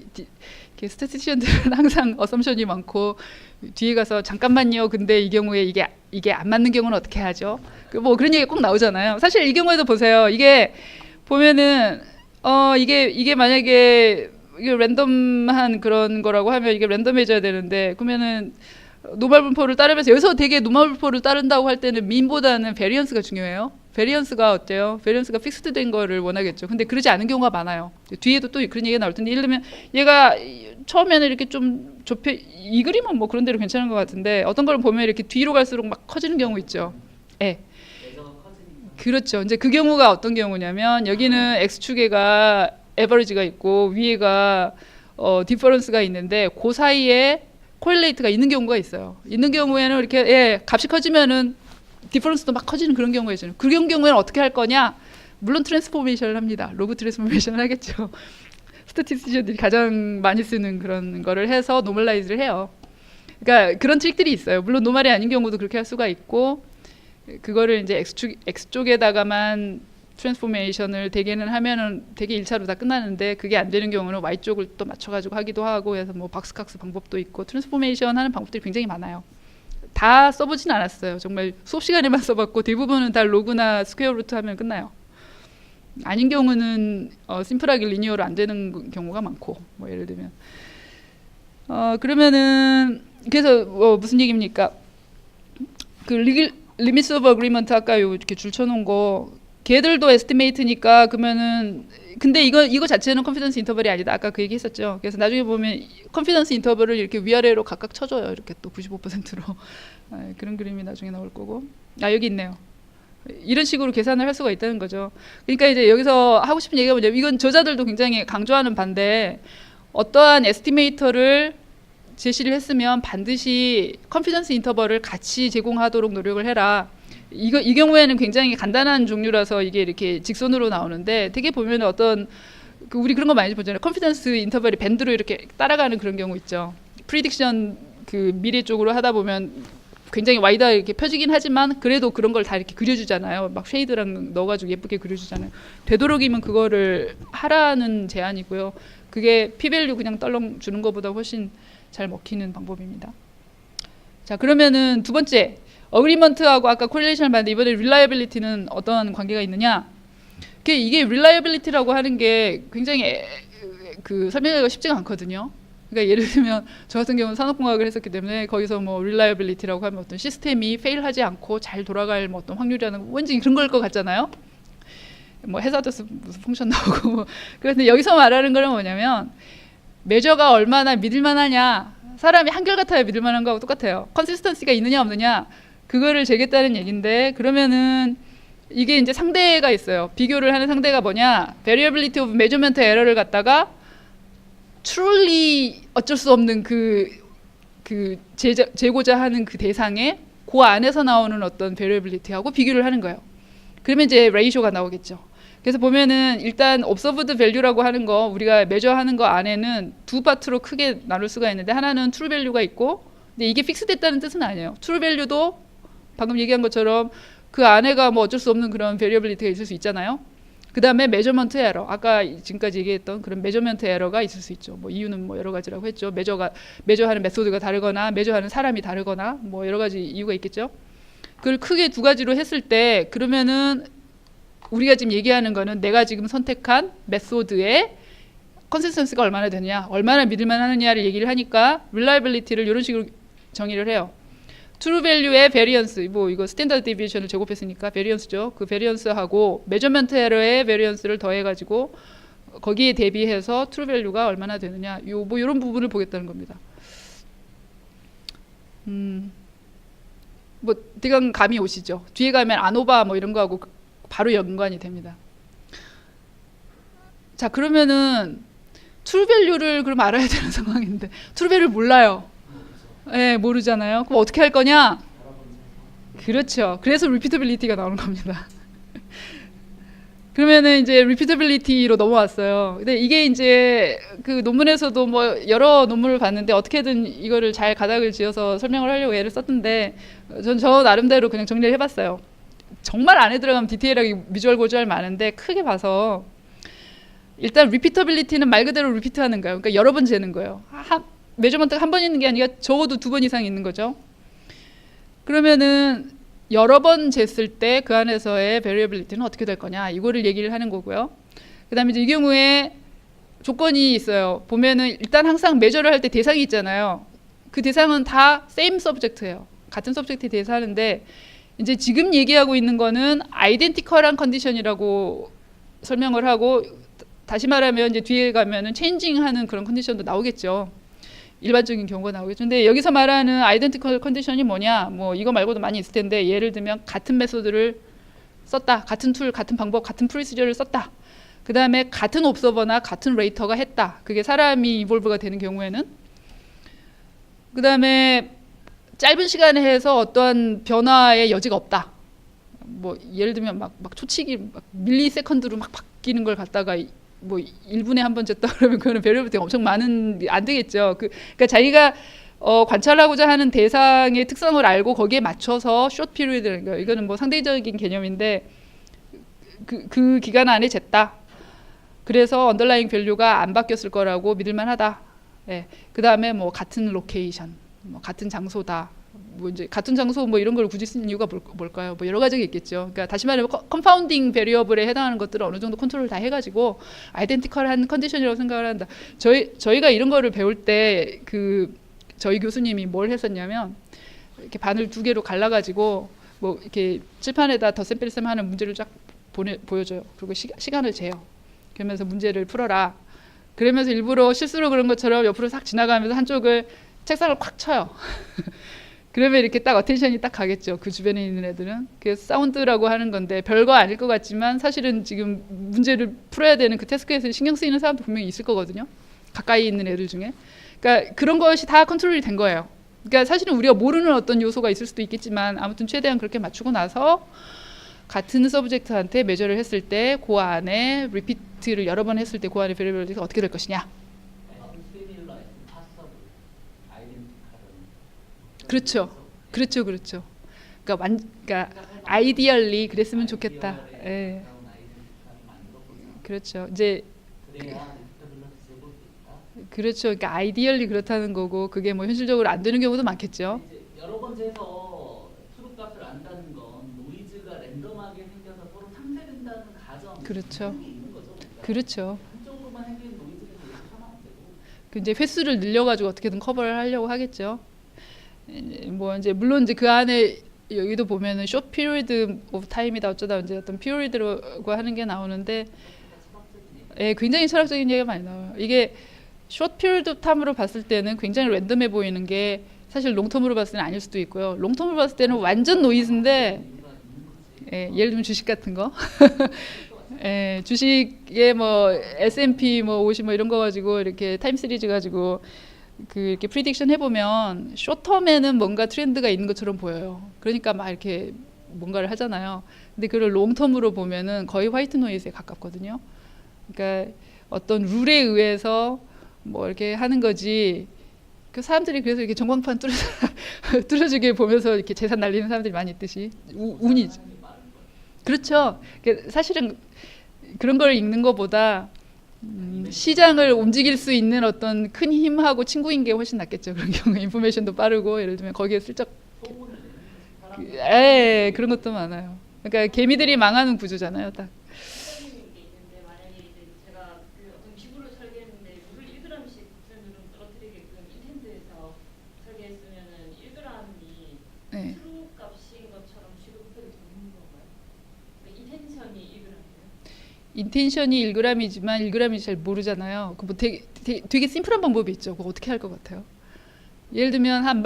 스태티스션들은 항상 어썸션이 많고 뒤에 가서 잠깐만요. 근데 이 경우에 이게 안 맞는 경우는 어떻게 하죠? 뭐 그런 얘기 꼭 나오잖아요. 사실 이 경우에도 보세요. 이게 보면은 이게 만약에 이게 랜덤한 그런 거라고 하면 이게 랜덤해져야 되는데 그러면은 노멀 분포를 따르면서 여기서 되게 노멀 분포를 따른다고 할 때는 민보다는 베리언스가 중요해요. 베리언스가 어때요? 베리언스가 픽스드 된 거를 원하겠죠. 근데 그러지 않은 경우가 많아요. 뒤에도 또 그런 얘기가 나올 텐데 예를 들면 얘가 처음에는 이렇게 좀 좁혀 이 그림은 뭐 그런 대로 괜찮은 것 같은데 어떤 걸 보면 이렇게 뒤로 갈수록 막 커지는 경우 있죠. 예. 그렇죠. 이제 그 경우가 어떤 경우냐면 여기는 x축에가 에버리지가 있고 위에가 디퍼런스가 있는데 그 사이에 코릴레이트가 있는 경우가 있어요. 있는 경우에는 이렇게 예, 값이 커지면은 디퍼런스도 막 커지는 그런 경우가 있잖아요. 그런 경우에는 어떻게 할 거냐? 물론 트랜스포메이션을 합니다. 로그 트랜스포메이션을 하겠죠. 스태티스트들이 가장 많이 쓰는 그런 거를 해서 노멀라이즈를 해요. 그러니까 그런 트릭들이 있어요. 물론 노멀이 아닌 경우도 그렇게 할 수가 있고, 그거를 이제 X쪽에다가만 트랜스포메이션을 대개는 하면은 되게 1차로 다 끝나는데, 그게 안 되는 경우는 Y쪽을 또 맞춰가지고 하기도 하고 해서 뭐 박스캅스 방법도 있고 트랜스포메이션 하는 방법들이 굉장히 많아요. 다 써보진 않았어요. 정말 수업 시간에만 써봤고 대부분은 다 로그나 스퀘어 루트 하면 끝나요. 아닌 경우는 심플하게 리니어로 안 되는 경우가 많고, 뭐 예를 들면 그러면은 그래서 무슨 얘기입니까? 그 리미트 오브 어그리먼트 아까 요 이렇게 줄 쳐놓은 거, 걔들도 에스티메이트니까 그러면은 근데 이거 자체는 컨피던스 인터벌이 아니다. 아까 그 얘기 했었죠. 그래서 나중에 보면 컨피던스 인터벌을 이렇게 위아래로 각각 쳐줘요. 이렇게 또 95%로 그런 그림이 나중에 나올 거고. 여기 있네요. 이런 식으로 계산을 할 수가 있다는 거죠. 그러니까 이제 여기서 하고 싶은 얘기가 뭐냐면, 이건 저자들도 굉장히 강조하는 바인데, 어떠한 에스티메이터를 제시를 했으면 반드시 컨피던스 인터벌을 같이 제공하도록 노력을 해라. 이 경우에는 굉장히 간단한 종류라서 이게 이렇게 직선으로 나오는데, 되게 보면 어떤 우리 그런 거 많이 보잖아요. 컨피던스 인터벌이 밴드로 이렇게 따라가는 그런 경우 있죠. 프리딕션 그 미래 쪽으로 하다 보면 굉장히 와이드하게 이렇게 펴지긴 하지만 그래도 그런 걸 다 이렇게 그려주잖아요. 막 쉐이드랑 넣어가지고 예쁘게 그려주잖아요. 되도록이면 그거를 하라는 제안이고요. 그게 p-밸류 그냥 떨렁 주는 것보다 훨씬 잘 먹히는 방법입니다. 자, 그러면은 두 번째, 어그리먼트하고 아까 코릴레이션을 봤는데 이번에 릴라이빌리티는 어떤 관계가 있느냐? 이게 릴라이빌리티라고 하는 게 굉장히 그 설명하기가 쉽지가 않거든요. 그러니까 예를 들면 저 같은 경우는 산업공학을 했었기 때문에 거기서 뭐 릴라이빌리티라고 하면 어떤 시스템이 페일하지 않고 잘 돌아갈 뭐 어떤 확률이라는 거, 왠지 그런 걸 것 같잖아요. 뭐 해자더스 무슨 펑션 나오고 뭐. 그런데 여기서 말하는 거는 뭐냐면, 메저가 얼마나 믿을만하냐, 사람이 한결같아야 믿을만한 거하고 똑같아요. 컨시스턴시가 있느냐 없느냐, 그거를 재겠다는 얘기인데, 그러면은 이게 이제 상대가 있어요. 비교를 하는 상대가 뭐냐, variability of measurement error를 갖다가 truly 어쩔 수 없는 재고자 하는 그 대상에 그 안에서 나오는 어떤 variability하고 비교를 하는 거예요. 그러면 이제 레이쇼가 나오겠죠. 그래서 보면은 일단 observed value라고 하는 거, 우리가 measure하는 거 안에는 두 파트로 크게 나눌 수가 있는데, 하나는 true value가 있고, 근데 이게 픽스됐다는 뜻은 아니에요. true value도 방금 얘기한 것처럼 그 안에가 뭐 어쩔 수 없는 그런 variability가 있을 수 있잖아요. 그 다음에 measurement error, 아까 지금까지 얘기했던 그런 measurement error가 있을 수 있죠. 뭐 이유는 뭐 여러 가지라고 했죠. measure하는 메소드가 다르거나 measure하는 사람이 다르거나 뭐 여러 가지 이유가 있겠죠. 그걸 크게 두 가지로 했을 때, 그러면은 우리가 지금 얘기하는 거는 내가 지금 선택한 메소드의 컨시스턴시가 얼마나 되느냐, 얼마나 믿을만 하느냐를 얘기를 하니까 릴라이빌리티를 이런 식으로 정의를 해요. 트루 밸류의 베리언스, 뭐 이거 스탠다드 데비에이션을 제곱했으니까 베리언스죠. 그 베리언스하고 메저먼트 에러의 베리언스를 더해가지고 거기에 대비해서 트루 밸류가 얼마나 되느냐, 뭐 이런 부분을 보겠다는 겁니다. 뭐 대강 감이 오시죠. 뒤에 가면 아노바 뭐 이런 거하고 바로 연관이 됩니다. 자, 그러면은 트루 밸류를 그럼 알아야 되는 상황인데 트루 밸류를 몰라요. 네, 모르잖아요. 그럼 어떻게 할 거냐? 그렇죠. 그래서 리피터빌리티가 나오는 겁니다. 그러면은 이제 리피터빌리티로 넘어왔어요. 근데 이게 이제 그 논문에서도 뭐 여러 논문을 봤는데 어떻게든 이거를 잘 가닥을 지어서 설명을 하려고 애를 썼는데, 전 저 나름대로 그냥 정리를 해봤어요. 정말 안에 들어가면 디테일하게 비주얼 고주얼 많은데 크게 봐서 일단 리피터빌리티는 말 그대로 리피트하는 거예요. 그러니까 여러 번 재는 거예요. 메저먼트가 한 번 있는 게 아니라 적어도 2번 이상 있는 거죠. 그러면은 여러 번 쟀을 때 그 안에서의 베리어빌리티는 어떻게 될 거냐, 이거를 얘기를 하는 거고요. 그 다음에 이 경우에 조건이 있어요. 보면은 일단 항상 메저를 할 때 대상이 있잖아요. 그 대상은 다 same subject예요. 같은 서브젝트에 대해서 하는데, 이제 지금 얘기하고 있는 거는 아이덴티컬한 컨디션이라고 설명을 하고, 다시 말하면 이제 뒤에 가면은 체인징하는 그런 컨디션도 나오겠죠. 일반적인 경우가 나오겠죠. 근데 여기서 말하는 아이덴티컬 컨디션이 뭐냐, 뭐 이거 말고도 많이 있을 텐데, 예를 들면 같은 메소드를 썼다, 같은 툴, 같은 방법, 같은 프로시저를 썼다, 그 다음에 같은 옵서버나 같은 레이터가 했다, 그게 사람이 이볼브가 되는 경우에는, 그다음에 짧은 시간에 해서 어떠한 변화의 여지가 없다. 뭐 예를 들면 막 초치기 막 밀리세컨드로 막 바뀌는 걸 갖다가 뭐 1분에 한 번 쟀다 그러면 그거는 베리어빌리티가 엄청 많은 안 되겠죠. 그러니까 자기가 관찰하고자 하는 대상의 특성을 알고 거기에 맞춰서 숏 피리어드라는 거예요. 이거는 뭐 상대적인 개념인데 그 기간 안에 쟀다. 그래서 언더라잉 밸류가 안 바뀌었을 거라고 믿을만하다. 예. 그 다음에 뭐 같은 로케이션, 뭐 같은 장소다. 뭐 이제 같은 장소 뭐 이런 걸 굳이 쓰는 이유가 뭘까요? 뭐 여러 가지가 있겠죠. 그러니까 다시 말하면 컴파운딩 베리어블에 해당하는 것들을 어느 정도 컨트롤 다 해가지고 아이덴티컬한 컨디션이라고 생각을 한다. 저희가 이런 거를 배울 때 저희 교수님이 뭘 했었냐면 이렇게 반을 2개로 갈라가지고 뭐 이렇게 칠판에다 덧셈 뺄셈 하는 문제를 쫙 보여줘요. 그리고 시간을 재요. 그러면서 문제를 풀어라. 그러면서 일부러 실수로 그런 것처럼 옆으로 싹 지나가면서 한쪽을 책상을 콱 쳐요. 그러면 이렇게 딱 어텐션이 딱 가겠죠. 그 주변에 있는 애들은. 그래서 사운드라고 하는 건데 별거 아닐 것 같지만 사실은 지금 문제를 풀어야 되는 그 태스크에서 신경 쓰이는 사람도 분명히 있을 거거든요. 가까이 있는 애들 중에. 그러니까 그런 것이 다 컨트롤이 된 거예요. 그러니까 사실은 우리가 모르는 어떤 요소가 있을 수도 있겠지만 아무튼 최대한 그렇게 맞추고 나서 같은 서브젝트한테 메저를 했을 때 그 안에 리피트를 여러 번 했을 때 그 안에 베리어빌리티가 어떻게 될 것이냐. 그렇죠. 그러니까 아이디얼리 그랬으면 좋겠다. 예. 그렇죠. 이제 그렇죠. 그러니까 아이디얼리 그렇다는 거고 그게 뭐 현실적으로 안 되는 경우도 많겠죠. 이제 여러 번째에서 트루 값을 안다는 건 노이즈가 랜덤하게 생겨서 서로 상쇄된다는 가정. 그렇죠. 있는 거죠. 그러니까 그렇죠. 한쪽으로만 생기는 노이즈는 계속 하나면 되고. 그 이제 횟수를 늘려가지고 어떻게든 커버를 하려고 하겠죠. 뭐 이제 물론 이제 그 안에 여기도 보면은 숏 피리어드 오브 타임이다 어쩌다 이제 어떤 피리어드라고 하는 게 나오는데, 예, 굉장히 철학적인 얘기가 많이 나와요. 이게 숏 피리어드 타임으로 봤을 때는 굉장히 랜덤해 보이는 게 사실 롱텀으로 봤을 때는 아닐 수도 있고요. 롱텀으로 봤을 때는 완전 노이즈인데, 예, 예를 들면 주식 같은 거. 예, 주식에 뭐 S&P 뭐 50 뭐 이런 거 가지고 이렇게 타임 시리즈 가지고 이렇게 프리딕션 해보면 숏텀에는 뭔가 트렌드가 있는 것처럼 보여요. 그러니까 막 이렇게 뭔가를 하잖아요. 근데 그걸 롱텀으로 보면은 거의 화이트 노이즈에 가깝거든요. 그러니까 어떤 룰에 의해서 뭐 이렇게 하는 거지. 그 사람들이 그래서 이렇게 전광판 뚫어지게 보면서 이렇게 재산 날리는 사람들이 많이 있듯이 운이죠. 그렇죠. 사실은 그런 걸 읽는 것보다 시장을 움직일 수 있는 어떤 큰 힘하고 친구인 게 훨씬 낫겠죠. 그런 경우에 인포메이션도 빠르고 예를 들면 거기에 슬쩍 그런 것도 많아요. 그러니까 개미들이 망하는 구조잖아요. 딱. 시장님이 게 있는데 만약에 이제 제가 그 어떤 기구를 설계했는데 물을 1g씩 국산으로 떨어뜨리게끔 인텐트에서 설계했으면은 1g이 네. 트루 값인 것처럼 취급해도 되는 건가요? 인텐션이 1g이에요? 인텐션이 1g이지만 1g인지 잘 모르잖아요. 그 뭐 되게 심플한 방법이 있죠. 그거 어떻게 할 것 같아요? 예를 들면 한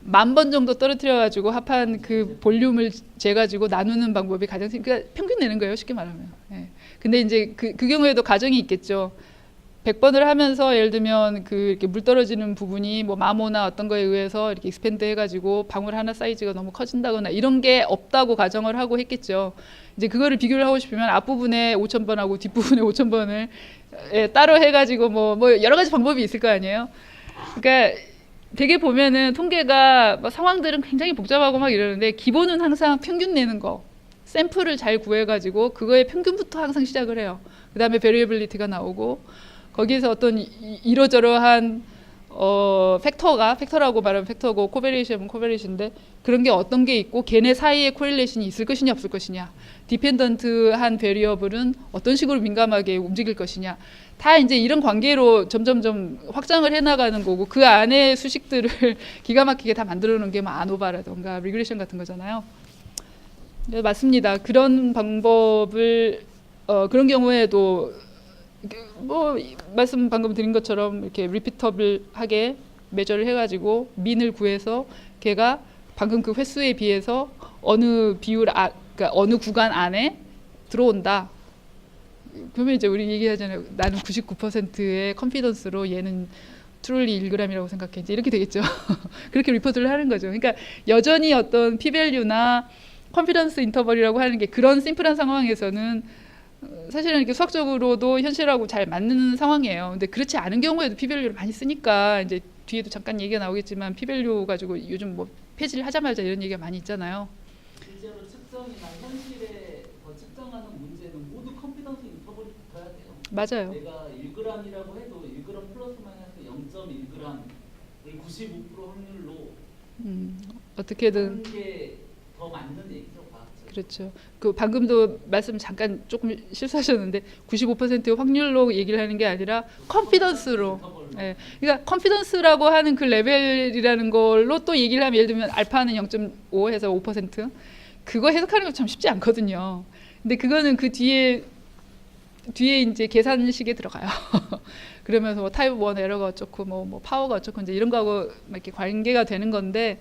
10,000번 정도 떨어뜨려가지고 합한 그 볼륨을 재가지고 나누는 방법이 가장 그러니까 평균 내는 거예요. 쉽게 말하면. 예. 근데 이제 그 경우에도 가정이 있겠죠. 100번을 하면서 예를 들면 이렇게 물 떨어지는 부분이 뭐 마모나 어떤 거에 의해서 이렇게 익스펜드 해가지고 방울 하나 사이즈가 너무 커진다거나 이런 게 없다고 가정을 하고 했겠죠. 이제 그거를 비교를 하고 싶으면 앞부분에 5,000번하고 뒷부분에 5,000번을 따로 해가지고 뭐 여러 가지 방법이 있을 거 아니에요. 그러니까 되게 보면은 통계가 상황들은 굉장히 복잡하고 막 이러는데 기본은 항상 평균 내는 거. 샘플을 잘 구해가지고 그거의 평균부터 항상 시작을 해요. 그 다음에 베리어빌리티가 나오고 거기에서 어떤 이러저러한 팩터라고 말하면 팩터고 코베레이션은 코베레이션인데 그런 게 어떤 게 있고 걔네 사이에 코릴레이션이 있을 것이냐 없을 것이냐 디펜던트한 베리어블은 어떤 식으로 민감하게 움직일 것이냐 다 이제 이런 관계로 점점점 확장을 해나가는 거고 그 안에 수식들을 기가 막히게 다 만들어 놓은 게 뭐 아노바라던가 리그레이션 같은 거잖아요. 네, 맞습니다. 그런 방법을 그런 경우에도 뭐 말씀 방금 드린 것처럼 이렇게 리피터블하게 매저를 해가지고 민을 구해서 걔가 방금 그 횟수에 비해서 어느 그러니까 어느 구간 안에 들어온다. 그러면 이제 우리 얘기하잖아요. 나는 99%의 컨피던스로 얘는 truly 1g이라고 생각해. 이제 이렇게 되겠죠. 그렇게 리포트를 하는 거죠. 그러니까 여전히 어떤 p-value나 컨피던스 인터벌이라고 하는 게 그런 심플한 상황에서는 사실은 이렇게 수학적으로도 현실하고 잘 맞는 상황이에요. 근데 그렇지 않은 경우에도 p-value를 많이 쓰니까 이제 뒤에도 잠깐 얘기가 나오겠지만 p-value 가지고 요즘 뭐 폐지를 하자마자 이런 얘기가 많이 있잖아요. 실제로 측정이나 현실에 측정하는 문제는 모두 컨피던스 인터벌이 붙어야 돼요. 맞아요. 내가 1g이라고 해도 1g 플러스 마이너스 0.1g을 95% 확률로 어떻게든 하는 게 더 맞는 얘기죠, 과학적으로. 그렇죠. 그 방금도 말씀 잠깐 조금 실수하셨는데 95%의 확률로 얘기를 하는 게 아니라 컨피던스로. 인터벌로. 예. 그러니까 컨피던스라고 하는 그 레벨이라는 걸로 또 얘기를 하면 예를 들면 알파는 0.5 해서 5% 그거 해석하는 거 참 쉽지 않거든요. 근데 그거는 그 뒤에 이제 계산식에 들어가요. 그러면서 뭐 타입 1 에러가 어쩌고 뭐 파워가 어쩌고 이제 이런 거하고 막 이렇게 관계가 되는 건데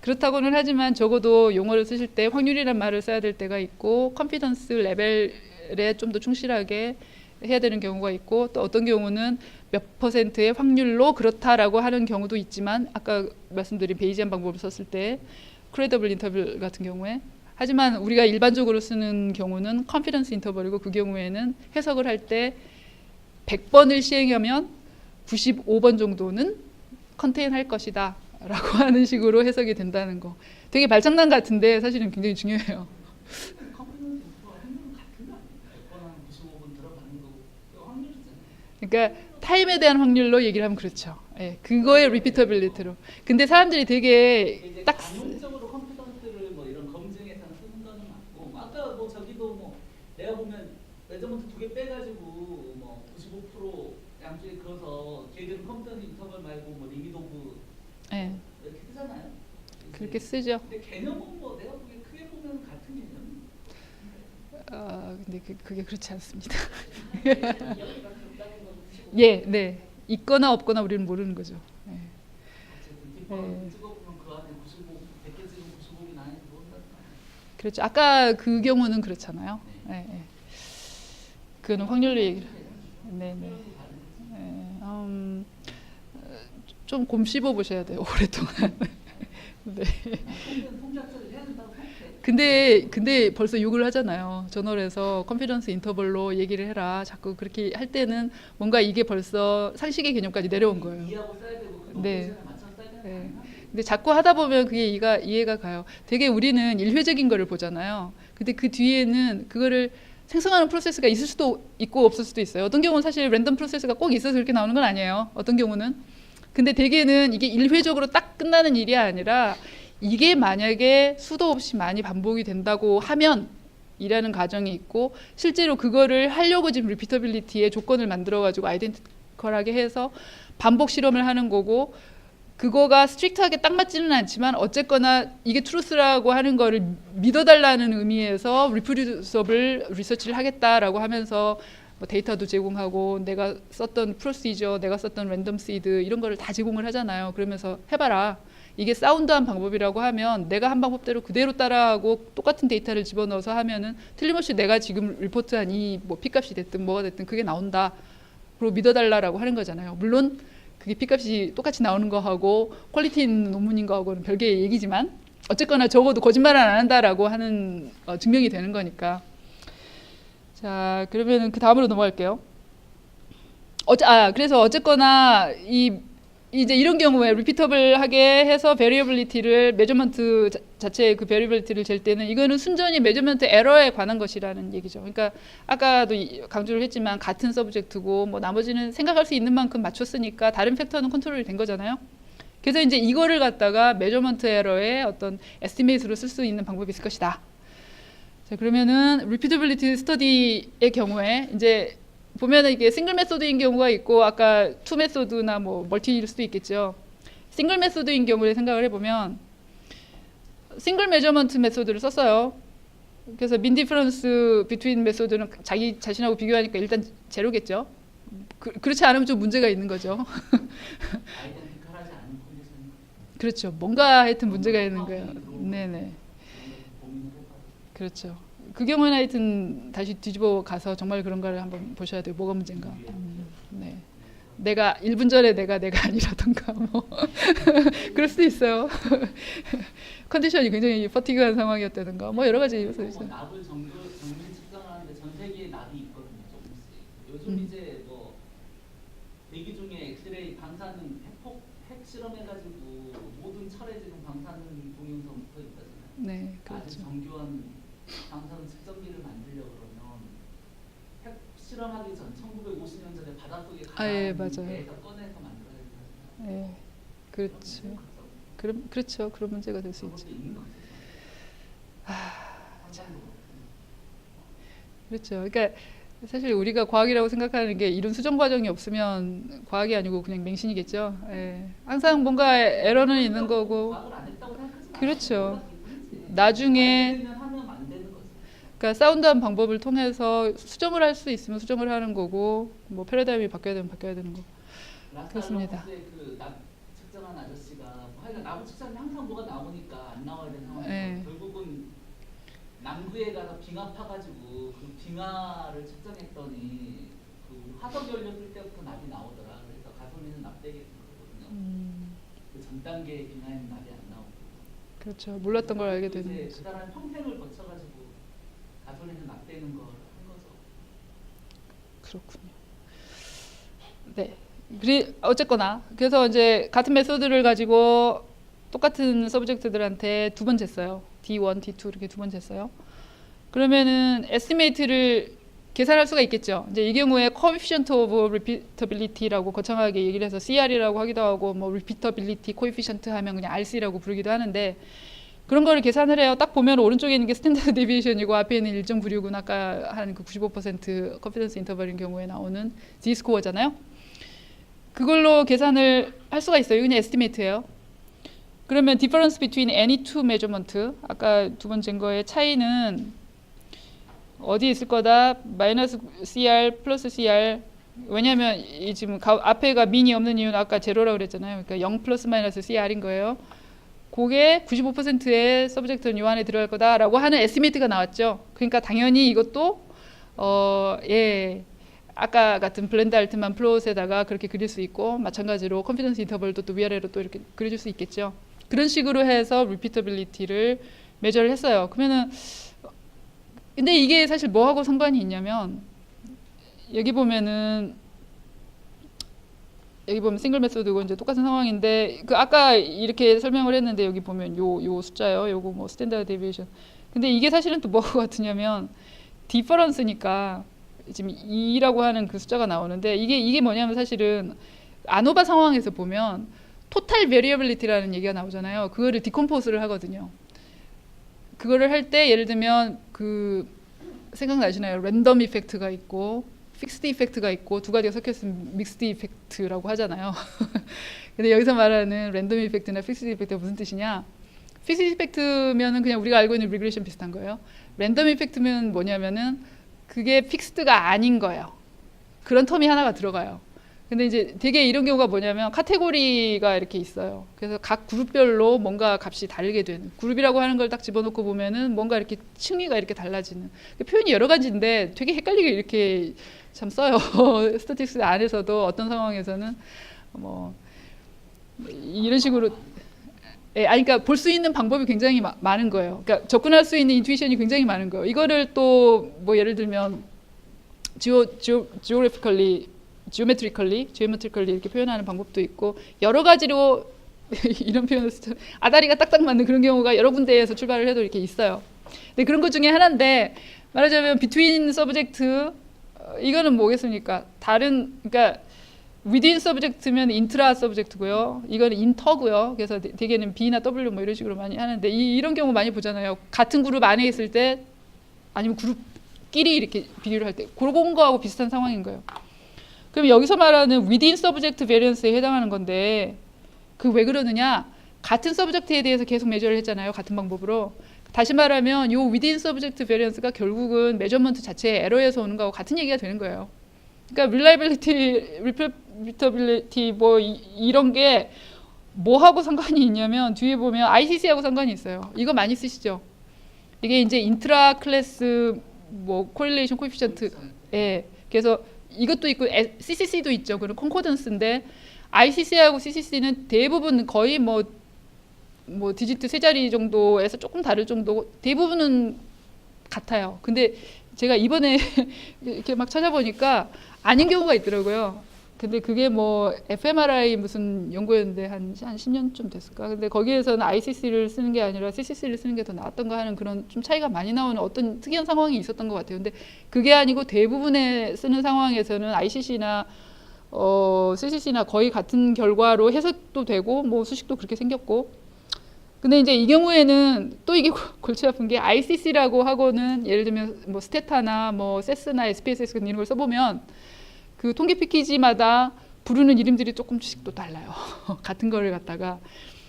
그렇다고는 하지만 적어도 용어를 쓰실 때 확률이란 말을 써야 될 때가 있고 컨피던스 레벨에 좀 더 충실하게 해야 되는 경우가 있고 또 어떤 경우는 몇 퍼센트의 확률로 그렇다라고 하는 경우도 있지만 아까 말씀드린 베이지안 방법을 썼을 때 크레더블 인터벌 같은 경우에 하지만 우리가 일반적으로 쓰는 경우는 컨피던스 인터벌이고 그 경우에는 해석을 할 때 100번을 시행하면 95번 정도는 컨테인 할 것이다 라고 하는 식으로 해석이 된다는 거. 되게 말장난 같은데 사실은 굉장히 중요해요. 컨피던스 인터벌 확률은 같은 거 아니에요? 100번 한 95번 들어가는 거고 그 확률이잖아요. 그러니까 타임에 대한 확률로 얘기를 하면 그렇죠. 예, 그거의 리피터빌리티로. 근데 사람들이 되게 이제 딱 간혹적으로 컨피던스를 뭐 이런 검증에서 쓰는 거는 맞고 아까 뭐 저기도 뭐 내가 보면 메저먼트 2개 빼가지고 뭐 95% 양쪽에 그어서 걔들은 컨피던스 인터벌 말고 뭐 리미도브 예, 이렇게 쓰잖아요. 그렇게 쓰죠. 근데 개념은 뭐 내가 보기에 크게 보면 같은 개념. 근데 그게 그렇지 않습니다. 여기가 그렇다는 건 95. 예, 네. 있거나 없거나 우리는 모르는 거죠. 예. 어쨌든 뒷번호 찍어보면 그 안에 95, 100개 찍으면 95개 나는지 모른다. 그렇죠. 아까 그 경우는 그렇잖아요. 예, 예. 그거는 확률로 얘기를. 네, 네. 좀 곰씹어 보셔야 돼요. 오랫동안. 네. 통계학자를 해야 된다고 생각해. 근데 벌써 욕을 하잖아요. 저널에서 컨피던스 인터벌로 얘기를 해라. 자꾸 그렇게 할 때는 뭔가 이게 벌써 상식의 개념까지 내려온 거예요. 이해하고 써야 되고 그 네. 오디션에 맞춰서 써야 되는 거 네. 아니야? 근데 자꾸 하다 보면 그게 이해가 가요. 되게 우리는 일회적인 거를 보잖아요. 근데 그 뒤에는 그거를 생성하는 프로세스가 있을 수도 있고 없을 수도 있어요. 어떤 경우는 사실 랜덤 프로세스가 꼭 있어서 그렇게 나오는 건 아니에요. 어떤 경우는. 근데 대개는 이게 일회적으로 딱 끝나는 일이 아니라 이게 만약에 수도 없이 많이 반복이 된다고 하면 이라는 가정이 있고 실제로 그거를 하려고 지금 리피터빌리티의 조건을 만들어 가지고 아이덴티컬하게 해서 반복 실험을 하는 거고 그거가 스트릭트하게 딱 맞지는 않지만 어쨌거나 이게 트루스라고 하는 거를 믿어달라는 의미에서 리프로듀서블 리서치를 하겠다라고 하면서 뭐 데이터도 제공하고 내가 썼던 프로시저, 내가 썼던 랜덤 시드 이런 거를 다 제공을 하잖아요. 그러면서 해봐라. 이게 사운드한 방법이라고 하면 내가 한 방법대로 그대로 따라하고 똑같은 데이터를 집어넣어서 하면은 틀림없이 내가 지금 리포트한 이 뭐 P값이 됐든 뭐가 됐든 그게 나온다. 그리고 믿어달라라고 하는 거잖아요. 물론 그게 P값이 똑같이 나오는 거하고 퀄리티 있는 논문인 거하고는 별개의 얘기지만 어쨌거나 적어도 거짓말은 안 한다라고 하는 증명이 되는 거니까. 자, 그러면은 그 다음으로 넘어갈게요. 그래서 어쨌거나 이제 이런 경우에 리피터블하게 해서 베리어빌리티를 메저먼트 자체의 그 베리어빌리티를 잴 때는 이거는 순전히 메저먼트 에러에 관한 것이라는 얘기죠. 그러니까 아까도 강조를 했지만 같은 서브젝트고 뭐 나머지는 생각할 수 있는 만큼 맞췄으니까 다른 팩터는 컨트롤이 된 거잖아요. 그래서 이제 이거를 갖다가 메저먼트 에러의 어떤 에스티메이트로 쓸 수 있는 방법이 있을 것이다. 자, 그러면은 리피터빌리티 스터디의 경우에 이제 보면은 이게 싱글 메소드인 경우가 있고 아까 투 메소드나 뭐 멀티일 수도 있겠죠. 싱글 메소드인 경우에 생각을 해보면 싱글 메저먼트 메소드를 썼어요. 그래서 민 디퍼런스 비트윈 메소드는 자기 자신하고 비교하니까 일단 제로겠죠. 그렇지 않으면 좀 문제가 있는 거죠. 아이덴티컬하지 않은 컨디션. 그렇죠. 뭔가 하여튼 문제가 있는 거예요. 네네. 그렇죠. 그 경우는 하여튼 다시 뒤집어 가서 정말 그런 거를 한번 보셔야 돼요. 뭐가 문제인가. 네. 내가 1분 전에 내가 아니라던가 뭐 그럴 수도 있어요. 컨디션이 굉장히 퍼티그한 상황이었다든가 뭐 여러 가지 요소 있어요. 납을 정밀 측정하는데 전 세계에 납이 있거든요. 조금씩. 요즘 이제 뭐 대기 중에 엑스레이 방사능 핵 실험해가지고 모든 철에 지금 방사능 동영상 붙어 있거든요. 네, 아주 그렇죠. 정교한 방사능 측정기를 만들려 그러면 핵 실험하기 전 1950년 전에 바닷속에 예, 가는 맞아요. 배에서 꺼내서 만들어야 되거든요. 네, 그렇죠. 그렇죠. 그런 문제가 될 수 있죠. 그것도 있는 것 같아요. 그렇죠. 그러니까 사실 우리가 과학이라고 생각하는 게 이런 수정 과정이 없으면 과학이 아니고 그냥 맹신이겠죠. 예. 항상 뭔가 에러는 있는 거고. 과학을 안 했다고 생각하지 마세요. 그렇죠. 몰랐을 나중에 뿐이지. 하면 안 되는 거죠. 그러니까 사운드한 방법을 통해서 수정을 할 수 있으면 수정을 하는 거고 뭐 패러다임이 바뀌어야 되면 바뀌어야 되는 거. 그렇습니다. 그납 측정한 아저씨가 뭐 하여간 나무 측정이 항상 뭐가 나오니까 안 나와야 되는 상황이고 네. 결국은 남부에 가서 빙하 파가지고 그 빙하를 측정했더니 그 화석 연료 쓸 때부터 납이 나오더라. 그래서 가솔린은 납되게 그거거든요. 그 전 단계 빙하에는 납이 안 나오고. 그렇죠. 몰랐던 걸 알게 되는 이제 거죠. 그 사람이 평생을 거쳐가지고 가솔린은 납되는 걸 한 거죠. 그렇군요. 네. 어쨌거나 그래서 이제 같은 메소드를 가지고 똑같은 서브젝트들한테 두 번 쟀어요. D1, D2 이렇게 두 번 쟀어요. 그러면은 에스티메이트를 계산할 수가 있겠죠. 이제 이 경우에 coefficient of repeatability라고 거창하게 얘기를 해서 CR이라고 하기도 하고 뭐 repeatability coefficient 하면 그냥 RC라고 부르기도 하는데 그런 거를 계산을 해요. 딱 보면 오른쪽에 있는 게 스탠다드 데비에이션이고 앞에 있는 1.96은 아까 한 그 95% 컨피던스 인터벌인 경우에 나오는 Z 스코어잖아요. 그걸로 계산을 할 수가 있어요. 이거 그냥 에스티메이트예요. 그러면 difference between any two measurement 아까 두 번 잰 거의 차이는 어디 있을 거다? 마이너스 CR 플러스 CR 왜냐하면 이 지금 앞에가 민이 없는 이유는 아까 제로라고 그랬잖아요. 그러니까 0 플러스 마이너스 CR인 거예요. 그게 95%의 서브젝트는 요 안에 들어갈 거다라고 하는 에스티메이트가 나왔죠. 그러니까 당연히 이것도 예. 아까 같은 블렌드 알트만 플롯에다가 그렇게 그릴 수 있고 마찬가지로 컨피던스 인터벌도 또 위아래로 또 이렇게 그려줄 수 있겠죠. 그런 식으로 해서 리피터빌리티를 메저를 했어요. 그러면은 근데 이게 사실 뭐하고 상관이 있냐면 여기 보면 싱글 메소드고 이제 똑같은 상황인데 그 아까 이렇게 설명을 했는데 여기 보면 요 숫자요. 요거 뭐 스탠다드 데비에이션. 근데 이게 사실은 또 뭐하고 같으냐면 디퍼런스니까 지금 2라고 하는 그 숫자가 나오는데 이게 뭐냐면 사실은 아노바 상황에서 보면 토탈 베리어빌리티라는 얘기가 나오잖아요. 그거를 디컴포즈를 하거든요. 그거를 할 때 예를 들면 그 생각나시나요? 랜덤 이펙트가 있고 픽스드 이펙트가 있고 두 가지가 섞여 있으면 믹스드 이펙트라고 하잖아요. 근데 여기서 말하는 랜덤 이펙트나 픽스드 이펙트가 무슨 뜻이냐? 픽스드 이펙트면은 그냥 우리가 알고 있는 리그레이션 비슷한 거예요. 랜덤 이펙트면 뭐냐면은 그게 픽스드가 아닌 거예요. 그런 텀이 하나가 들어가요. 근데 이제 되게 이런 경우가 뭐냐면 카테고리가 이렇게 있어요. 그래서 각 그룹별로 뭔가 값이 다르게 되는 그룹이라고 하는 걸 딱 집어넣고 보면은 뭔가 이렇게 층위가 이렇게 달라지는 표현이 여러 가지인데 되게 헷갈리게 이렇게 참 써요. 스태틱스 안에서도 어떤 상황에서는 뭐 이런 식으로 그러니까 볼 수 있는 방법이 굉장히 많은 거예요. 그러니까 접근할 수 있는 인투이션이 굉장히 많은 거예요. 이거를 또 뭐 예를 들면 geometrically 이렇게 표현하는 방법도 있고 여러 가지로 이런 표현을 쓰죠. 아다리가 딱딱 맞는 그런 경우가 여러 군데에서 출발을 해도 이렇게 있어요. 근데 그런 것 중에 하나인데 말하자면 between subject 이거는 뭐겠습니까? 그러니까 within subject면 intra subject고요. 이거는 inter고요. 그래서 대개는 B나 W 뭐 이런 식으로 많이 하는데 이런 경우 많이 보잖아요. 같은 그룹 안에 있을 때 아니면 그룹끼리 이렇게 비교를 할 때 그런 거하고 비슷한 상황인 거예요. 그럼 여기서 말하는 within subject variance에 해당하는 건데 그 왜 그러느냐? 같은 서브젝트에 대해서 계속 메저를 했잖아요. 같은 방법으로. 다시 말하면 요 within subject variance가 결국은 메저먼트 자체의 에러에서 오는 거하고 같은 얘기가 되는 거예요. 그러니까 repeatability 뭐 이런 게 뭐하고 상관이 있냐면 뒤에 보면 ICC하고 상관이 있어요. 이거 많이 쓰시죠? 이게 이제 인트라 클래스 뭐 코릴레이션 코에피션트. 예. 그래서 이것도 있고 CCC도 있죠. 그런 콘코던스인데 ICC하고 CCC는 대부분 거의 뭐 디지트 세 자리 정도에서 조금 다를 정도 대부분은 같아요. 근데 제가 이번에 이렇게 막 찾아보니까 아닌 경우가 있더라고요. 근데 그게 뭐 fMRI 무슨 연구였는데 한 10년쯤 됐을까? 근데 거기에서는 ICC를 쓰는 게 아니라 CCC를 쓰는 게 더 나았던가 하는 그런 좀 차이가 많이 나오는 어떤 특이한 상황이 있었던 것 같아요. 근데 그게 아니고 대부분의 쓰는 상황에서는 ICC나 CCC나 거의 같은 결과로 해석도 되고 뭐 수식도 그렇게 생겼고. 근데 이제 이 경우에는 또 이게 골치 아픈 게 ICC라고 하고는 예를 들면 뭐 스테타나 뭐 세스나 SPSS 이런 걸 써보면 그 통계 패키지마다 부르는 이름들이 조금씩 또 달라요. 같은 거를 갖다가.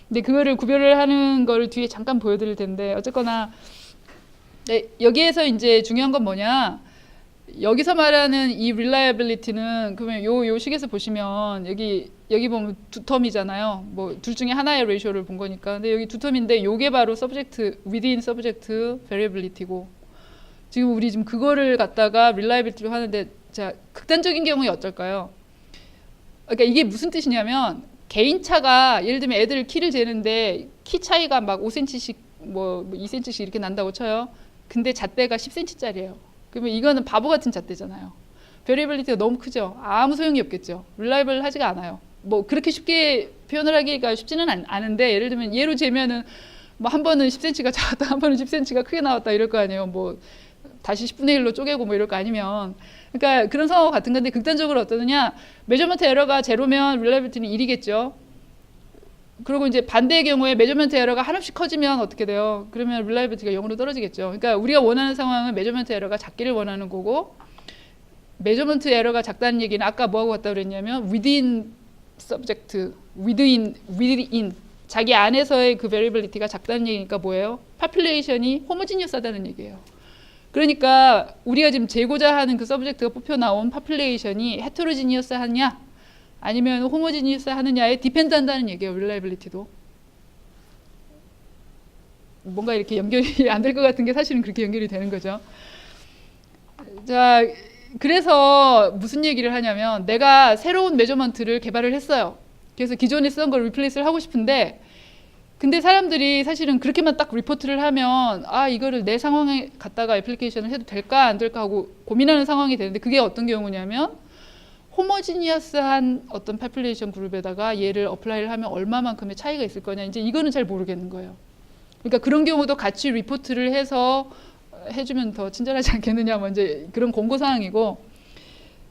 근데 그거를 구별을 하는 거를 뒤에 잠깐 보여드릴 텐데 어쨌거나 네, 여기에서 이제 중요한 건 뭐냐? 여기서 말하는 이 reliability는 그러면 요 식에서 보시면 여기 보면 두 텀이잖아요. 뭐 둘 중에 하나의 레이쇼를 본 거니까. 근데 여기 두 텀인데 요게 바로 subject within subject variability고 지금 우리 지금 그거를 갖다가 reliability로 하는데 자 극단적인 경우에 어떨까요? 그러니까 이게 무슨 뜻이냐면 개인차가 예를 들면 애들 키를 재는데 키 차이가 막 5cm씩 뭐 2cm씩 이렇게 난다고 쳐요. 근데 잣대가 10cm짜리예요. 그러면 이거는 바보 같은 잣대잖아요. 베리빌리티가 너무 크죠. 아무 소용이 없겠죠. 릴라이블 하지가 않아요. 뭐 그렇게 쉽게 표현을 하기가 쉽지는 않은데 예를 들면 얘로 재면은 뭐 한 번은 10cm가 작았다, 한 번은 10cm가 크게 나왔다 이럴 거 아니에요. 뭐 다시 10분의 1로 쪼개고 뭐 이럴 거 아니면 그러니까 그런 상황과 같은 건데 극단적으로 어떠느냐 메저먼트 에러가 제로면 릴라이빌리티는 1이겠죠. 그리고 이제 반대의 경우에 메저먼트 에러가 한없이 커지면 어떻게 돼요? 그러면 릴라이빌리티가 0으로 떨어지겠죠. 그러니까 우리가 원하는 상황은 메저먼트 에러가 작기를 원하는 거고 메저먼트 에러가 작다는 얘기는 아까 뭐하고 같다 그랬냐면 within subject, within 자기 안에서의 그 variability가 작다는 얘기니까 뭐예요? population이 homogeneous하다는 얘기예요. 그러니까 우리가 지금 재고자 하는 그 서브젝트가 뽑혀 나온 population이 heterogeneous하냐 아니면 homogeneous 하느냐에 디펜드 한다는 얘기예요. 릴라이빌리티도. 뭔가 이렇게 연결이 안 될 것 같은 게 사실은 그렇게 연결이 되는 거죠. 자, 그래서 무슨 얘기를 하냐면 내가 새로운 메저먼트를 개발을 했어요. 그래서 기존에 쓰던 걸 리플레이스를 하고 싶은데 근데 사람들이 사실은 그렇게만 딱 리포트를 하면 아 이거를 내 상황에 갖다가 애플리케이션을 해도 될까 안 될까 하고 고민하는 상황이 되는데 그게 어떤 경우냐면 호모지니어스한 어떤 파퓰레이션 그룹에다가 얘를 어플라이를 하면 얼마만큼의 차이가 있을 거냐 이제 이거는 잘 모르겠는 거예요. 그러니까 그런 경우도 같이 리포트를 해서 해주면 더 친절하지 않겠느냐 뭐 이제 그런 공고 사항이고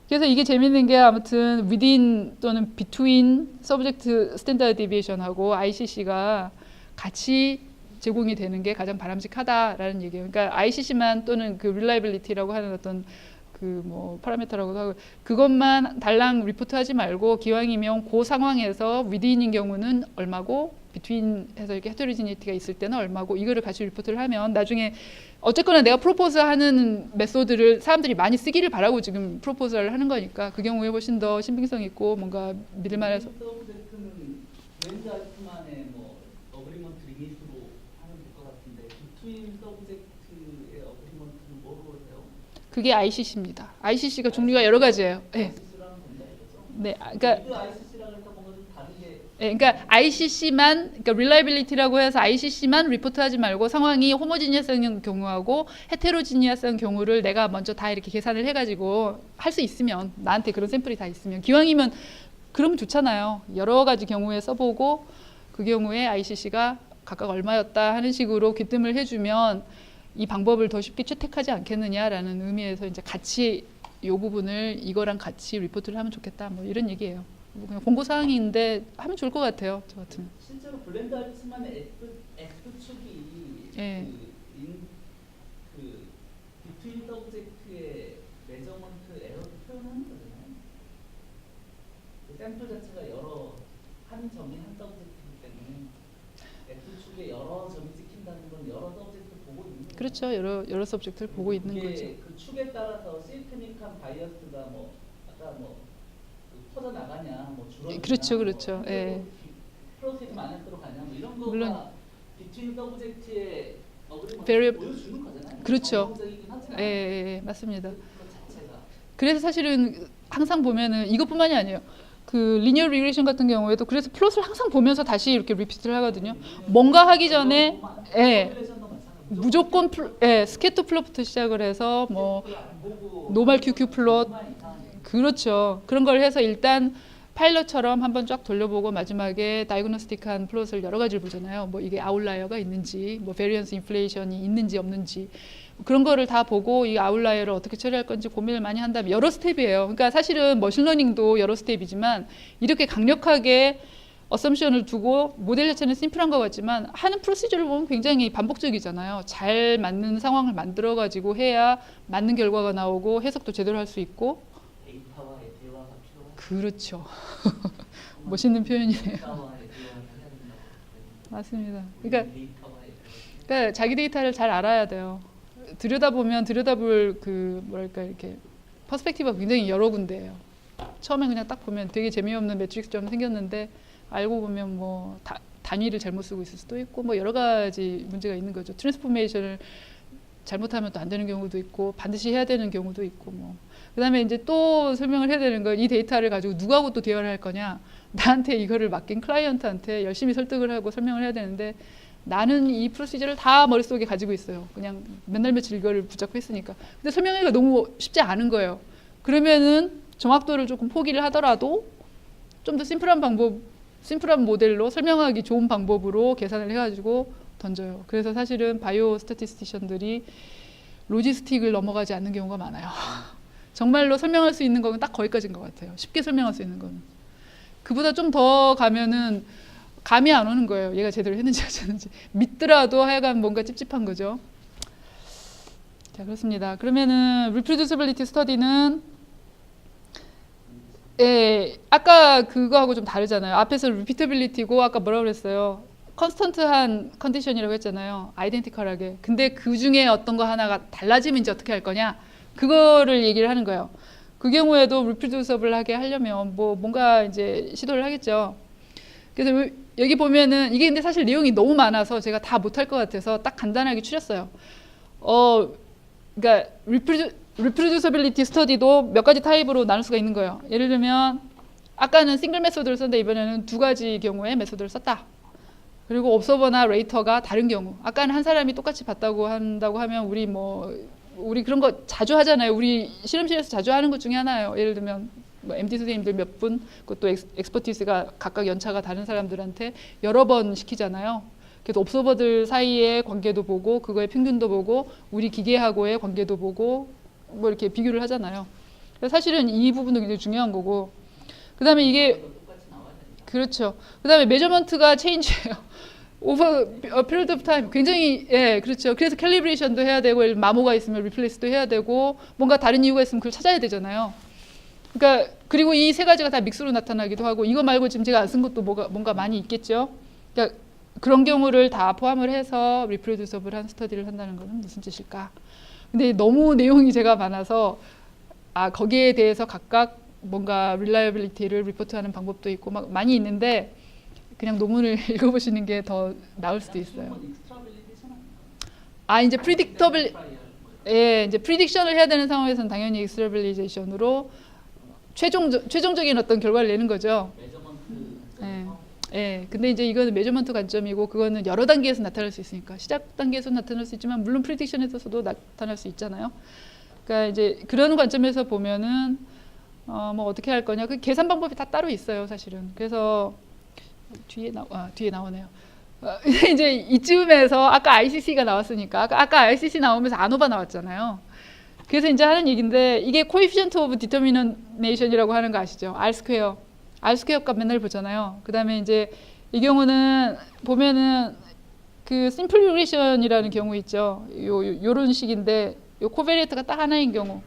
그래서 이게 재밌는 게 아무튼 within 또는 between subject standard deviation하고 ICC가 같이 제공이 되는 게 가장 바람직하다라는 얘기예요. 그러니까 ICC만 또는 그 reliability라고 하는 어떤 그 뭐 파라미터라고도 하고 그것만 달랑 리포트하지 말고 기왕이면 그 상황에서 within인 경우는 얼마고 between해서 이렇게 헤테로지니티가 있을 때는 얼마고 이거를 같이 리포트를 하면 나중에 어쨌거나 내가 프로포즈하는 메소드를 사람들이 많이 쓰기를 바라고 지금 프로포즈를 하는 거니까 그 경우에 훨씬 더 신빙성 있고 뭔가 믿을만해서 서브젝트는 렌즈 알프만의 뭐 어그리먼트 리밋으로 하면 될 것 같은데 비트윈 서브젝트의 어그리먼트는 뭐로 해요? 그게 ICC입니다. ICC가 종류가 여러 가지예요. 네. ICC라는 건데 알겠죠? 네, 그러니까 그 ICC랑 일단 뭔가 좀 다른 게 네, 그러니까 ICC만 그러니까 reliability라고 해서 ICC만 리포트하지 말고 상황이 호모지니어스한 경우하고 헤테로지니어스한 경우를 내가 먼저 다 이렇게 계산을 해가지고 할 수 있으면 나한테 그런 샘플이 다 있으면 기왕이면 그러면 좋잖아요. 여러 가지 경우에 써보고 그 경우에 ICC가 각각 얼마였다 하는 식으로 귀뜸을 해주면 이 방법을 더 쉽게 채택하지 않겠느냐라는 의미에서 이제 같이 이 부분을 이거랑 같이 리포트를 하면 좋겠다 뭐 이런 얘기예요. 뭐 그냥 공고 사항인데 하면 좋을 것 같아요. 저 같으면. 실제로 블렌드 알츠만의 F 축이 예. 그 비트윈 서브젝트의 메저먼트 에러를 표현하는 거잖아요. 그 샘플 자체가 여러 한 점이 한 서브젝트이기 때문에 F 축에 여러 점이 찍힌다는 건 여러 서브젝트를 보고 있는 거죠. 그렇죠. 여러 서브젝트를 보고 있는 거죠. 그 축에 따라서 시스테믹한 바이어스가 뭐 아까 뭐 퍼져 나가냐, 뭐 줄어드냐, 그렇죠, 그렇죠. 예. 프로세스 마이너스로 가냐, 뭐 이런 거가 물론 비트윈 서브젝트의 Very- 보여주는 거잖아요. 그렇죠. 긍정적이긴 하지만 예, 맞습니다. 그 자체가 그래서 사실은 항상 보면은 이것뿐만이 아니에요. 그 리니어 리그레션 같은 경우에도 그래서 플롯을 항상 보면서 다시 이렇게 리피트를 하거든요. 뭔가 하기 전에 예, 무조건 스캐터 플롯부터 시작을 해서 뭐 노멀 QQ 플롯 그렇죠. 그런 걸 해서 일단 파일럿처럼 한번 쫙 돌려보고 마지막에 다이그노스틱한 플롯을 여러 가지를 보잖아요. 뭐 이게 아웃라이어가 있는지, 뭐 베리언스 인플레이션이 있는지 없는지 그런 거를 다 보고 이 아웃라이어를 어떻게 처리할 건지 고민을 많이 한 다음에 여러 스텝이에요. 그러니까 사실은 머신러닝도 여러 스텝이지만 이렇게 강력하게 어썸션을 두고 모델 자체는 심플한 것 같지만 하는 프로시저를 보면 굉장히 반복적이잖아요. 잘 맞는 상황을 만들어 가지고 해야 맞는 결과가 나오고 해석도 제대로 할 수 있고. 데이터와의 대화가 필요한. 그렇죠. 멋있는 표현이네요. 데이터와의 대화를 해야 된다고. 맞습니다. 데이터와의 대화. 그러니까 자기 데이터를 잘 알아야 돼요. 들여다보면 들여다볼 그 뭐랄까 이렇게 퍼스펙티브가 굉장히 여러 군데예요. 처음에 그냥 딱 보면 되게 재미없는 매트릭스처럼 생겼는데 알고 보면 뭐 단위를 잘못 쓰고 있을 수도 있고 뭐 여러 가지 문제가 있는 거죠. 트랜스포메이션을 잘못하면 또 안 되는 경우도 있고 반드시 해야 되는 경우도 있고 뭐. 그다음에 이제 또 설명을 해야 되는 건 이 데이터를 가지고 누구하고 또 대화를 할 거냐. 나한테 이거를 맡긴 클라이언트한테 열심히 설득을 하고 설명을 해야 되는데 나는 이 프로시저를 다 머릿속에 가지고 있어요. 그냥 맨날 며칠 이거를 붙잡고 했으니까. 근데 설명하기가 너무 쉽지 않은 거예요. 그러면은 정확도를 조금 포기를 하더라도 좀 더 심플한 모델로 설명하기 좋은 방법으로 계산을 해가지고 던져요. 그래서 사실은 바이오 스태티스티션들이 로지스틱을 넘어가지 않는 경우가 많아요. 정말로 설명할 수 있는 건 딱 거기까지인 것 같아요. 쉽게 설명할 수 있는 건. 그보다 좀 더 가면은 감이 안 오는 거예요. 얘가 제대로 했는지 안 했는지. 믿더라도 하여간 뭔가 찝찝한 거죠. 자, 그렇습니다. 그러면은 reproducibility 스터디는 아까 그거하고 좀 다르잖아요. 앞에서 repeatability고 아까 뭐라고 그랬어요? 컨스턴트한 컨디션이라고 했잖아요. 아이덴티컬하게. 근데 그 중에 어떤 거 하나가 달라지면 이제 어떻게 할 거냐? 그거를 얘기를 하는 거예요. 그 경우에도 reproducible하게 하려면 뭐 뭔가 이제 시도를 하겠죠. 그래서 여기 보면은 이게 근데 사실 내용이 너무 많아서 제가 다 못할 것 같아서 딱 간단하게 추렸어요. 그러니까 reproducibility 스터디도 몇 가지 타입으로 나눌 수가 있는 거예요. 예를 들면 아까는 싱글 메소드를 썼는데 이번에는 두 가지 경우의 메소드를 썼다. 그리고 옵서버나 레이터가 다른 경우. 아까는 한 사람이 똑같이 봤다고 한다고 하면 우리 그런 거 자주 하잖아요. 우리 실험실에서 자주 하는 것 중에 하나예요. 예를 들면 뭐 MD 선생님들 몇 분, 그것도 엑스퍼티스가 각각 연차가 다른 사람들한테 여러 번 시키잖아요. 그래서 옵서버들 사이의 관계도 보고 그거의 평균도 보고 우리 기계하고의 관계도 보고 뭐 이렇게 비교를 하잖아요. 그래서 사실은 이 부분도 굉장히 중요한 거고 그다음에 이게 그렇죠. 그다음에 메저먼트가 체인지예요. 오버 period of time 굉장히 그렇죠. 그래서 캘리브레이션도 해야 되고 마모가 있으면 리플레이스도 해야 되고 뭔가 다른 이유가 있으면 그걸 찾아야 되잖아요. 그러니까 그리고 이 세 가지가 다 믹스로 나타나기도 하고 이거 말고 지금 제가 안 쓴 것도 뭔가 많이 있겠죠. 그러니까 그런 경우를 다 포함을 해서 리프로듀서블한 스터디를 한다는 것은 무슨 뜻일까? 근데 너무 내용이 제가 많아서 거기에 대해서 각각 뭔가 릴라이빌리티를 리포트하는 방법도 있고 막 많이 있는데 그냥 논문을 읽어보시는 게 더 나을 수도 있어요. 이제 프리딕터블 이제 프리딕션을 해야 되는 상황에서는 당연히 익스트라빌리제이션으로 최종적인 어떤 결과를 내는 거죠. 근데 이제 이거는 메저먼트 관점이고 그거는 여러 단계에서 나타날 수 있으니까 시작 단계에서 나타날 수 있지만 물론 프리딕션에서도 나타날 수 있잖아요. 그러니까 이제 그런 관점에서 보면은 뭐 어떻게 할 거냐 그 계산 방법이 다 따로 있어요, 사실은. 그래서 뒤에 나오네요. 이제 이쯤에서 아까 ICC가 나왔으니까 아까 ICC 나오면서 아노바 나왔잖아요. 그래서 이제 하는 얘기인데 이게 coefficient of determination이라고 하는 거 아시죠? R 스퀘어. R 스퀘어 값 맨날 보잖아요. 그다음에 이제 이 경우는 보면은 그 심플 리그레션이라는 경우 있죠. 요런 식인데 요 코베리에이트가 딱 하나인 경우.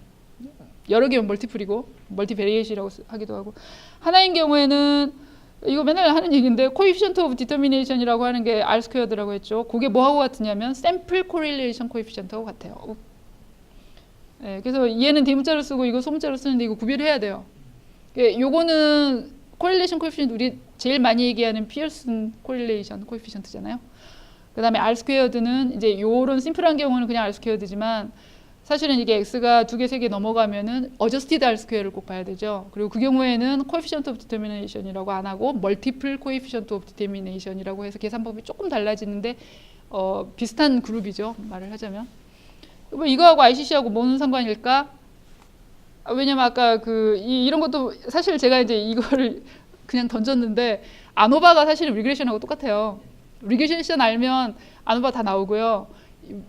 여러 개면 멀티플이고 멀티베리에이션이라고 하기도 하고 하나인 경우에는 이거 맨날 하는 얘기인데 coefficient of determination이라고 하는 게 R 스퀘어드라고 했죠. 그게 뭐하고 같으냐면 sample correlation coefficient하고 같아요. 그래서 얘는 대문자로 쓰고 이거 소문자로 쓰는데 이거 구별해야 돼요. 요거는 correlation coefficient 우리 제일 많이 얘기하는 피어슨 correlation coefficient잖아요. 그다음에 R 스퀘어드는 이제 요런 심플한 경우는 그냥 R 스퀘어드지만 사실은 이게 x가 2개, 3개 넘어가면은 adjusted R 스퀘어를 꼭 봐야 되죠. 그리고 그 경우에는 coefficient of determination이라고 안 하고 multiple coefficient of determination이라고 해서 계산법이 조금 달라지는데 비슷한 그룹이죠. 말을 하자면. 뭐 이거하고 ICC하고 뭔 상관일까? 왜냐면 아까 이런 것도 사실 제가 이제 이거를 그냥 던졌는데 아노바가 사실은 리그레션하고 똑같아요. 리그레션 알면 아노바 다 나오고요.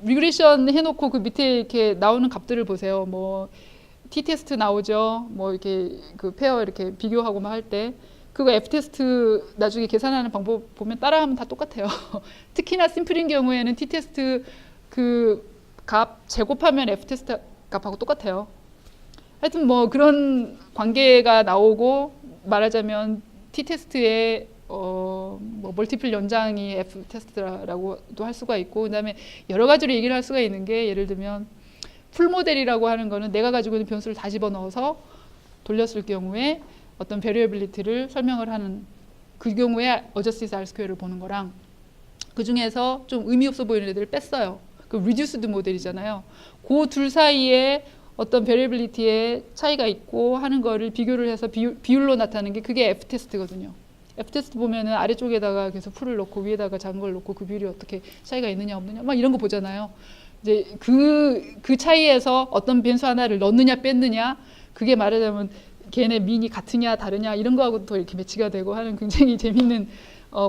리그레션 해놓고 그 밑에 이렇게 나오는 값들을 보세요. 뭐 t 테스트 나오죠. 뭐 이렇게 그 페어 이렇게 비교하고 막 할 때 그거 f 테스트 나중에 계산하는 방법 보면 따라하면 다 똑같아요. 특히나 심플인 경우에는 t 테스트 그 값 제곱하면 f 테스트 값하고 똑같아요. 하여튼 뭐 그런 관계가 나오고 말하자면 t 테스트의 뭐 멀티플 연장이 f 테스트라고도 할 수가 있고 그다음에 여러 가지로 얘기를 할 수가 있는 게 예를 들면 풀 모델이라고 하는 거는 내가 가지고 있는 변수를 다 집어넣어서 돌렸을 경우에 어떤 베리어빌리티를 설명을 하는 그 경우에 어저스티드 R 스퀘어를 보는 거랑 그 중에서 좀 의미 없어 보이는 애들을 뺐어요. 그 리듀스드 모델이잖아요. 그 둘 사이에 어떤 베리어빌리티의 차이가 있고 하는 거를 비교를 해서 비율로 나타내는 게 그게 F 테스트거든요. F 테스트 보면은 아래쪽에다가 계속 풀을 넣고 위에다가 작은 걸 넣고 그 비율이 어떻게 차이가 있느냐 없느냐 막 이런 거 보잖아요. 이제 그 차이에서 어떤 변수 하나를 넣느냐 뺐느냐 그게 말하자면 걔네 민이 같으냐 다르냐 이런 거하고 더 이렇게 매치가 되고 하는 굉장히 재밌는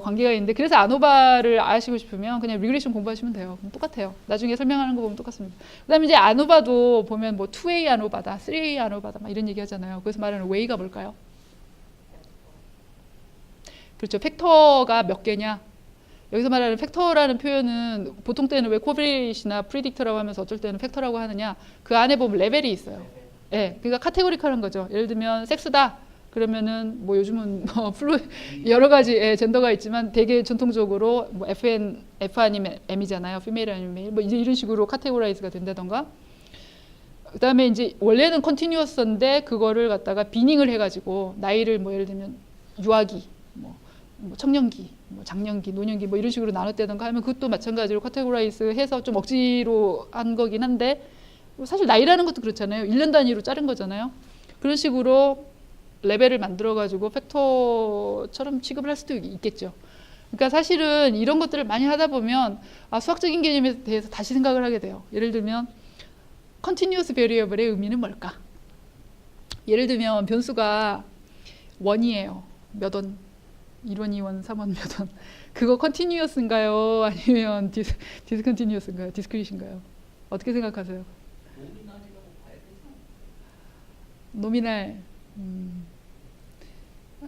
관계가 있는데 그래서 아노바를 아시고 싶으면 그냥 리그레션 공부하시면 돼요. 그럼 똑같아요. 나중에 설명하는 거 보면 똑같습니다. 그다음에 이제 아노바도 보면 뭐 2A 아노바다, 3A 아노바다 막 이런 얘기 하잖아요. 그래서 말하는 웨이가 뭘까요? 그렇죠. 팩터가 몇 개냐? 여기서 말하는 팩터라는 표현은 보통 때는 왜 코브레이시나 프리딕터라고 하면서 어쩔 때는 팩터라고 하느냐? 그 안에 보면 레벨이 있어요. 예, 그러니까 카테고리컬한 거죠. 예를 들면 섹스다. 그러면은 뭐 요즘은 뭐 여러 가지 젠더가 있지만 되게 전통적으로 뭐 F 아니면 M이잖아요. 피메일 아니면 메일. 뭐 이제 이런 식으로 카테고라이즈가 된다던가. 그다음에 이제 원래는 컨티뉴어스인데 그거를 갖다가 비닝을 해가지고 나이를 뭐 예를 들면 유아기, 뭐 청년기, 뭐 장년기, 노년기 뭐 이런 식으로 나눴다던가 하면 그것도 마찬가지로 카테고라이즈 해서 좀 억지로 한 거긴 한데 사실 나이라는 것도 그렇잖아요. 1년 단위로 자른 거잖아요. 그런 식으로 레벨을 만들어가지고 팩터처럼 취급을 할 수도 있겠죠. 그러니까 사실은 이런 것들을 많이 하다 보면 수학적인 개념에 대해서 다시 생각을 하게 돼요. 예를 들면 continuous variable의 의미는 뭘까? 예를 들면 변수가 원이에요. 몇 원? 1원, 2원, 3원 몇 원? 그거 continuous인가요? 아니면 discontinuous인가요? discrete인가요? 어떻게 생각하세요? 노미널이라고 봐야 되죠. 노미널.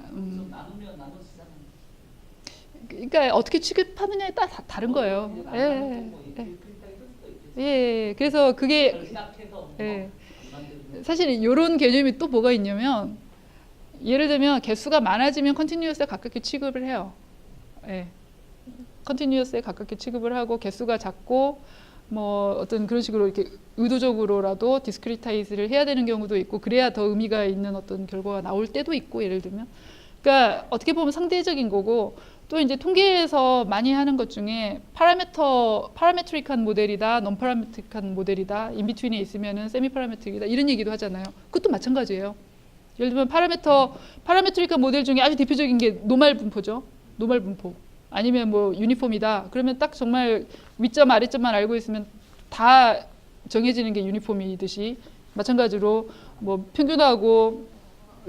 나누면 나눠지잖아요. 그러니까 어떻게 취급하느냐에 따라 다른 거예요. 예. 그래서 그게 사실 이런 개념이 또 뭐가 있냐면 예를 들면 개수가 많아지면 컨티뉴어스에 가깝게 취급을 해요. 예. 컨티뉴어스에 가깝게 취급을 하고 개수가 작고 뭐 어떤 그런 식으로 이렇게 의도적으로라도 디스크리타이즈를 해야 되는 경우도 있고 그래야 더 의미가 있는 어떤 결과가 나올 때도 있고 예를 들면 그러니까 어떻게 보면 상대적인 거고 또 이제 통계에서 많이 하는 것 중에 파라메트릭한 모델이다, non 파라메트릭한 모델이다, 인비트윈에 있으면은 세미 파라메트릭이다 이런 얘기도 하잖아요. 그것도 마찬가지예요. 예를 들면 파라메트릭한 모델 중에 아주 대표적인 게 노말 분포죠. 노말 분포. 아니면 뭐 유니폼이다. 그러면 딱 정말 위점 아래점만 알고 있으면 다 정해지는 게 유니폼이듯이 마찬가지로 뭐 평균하고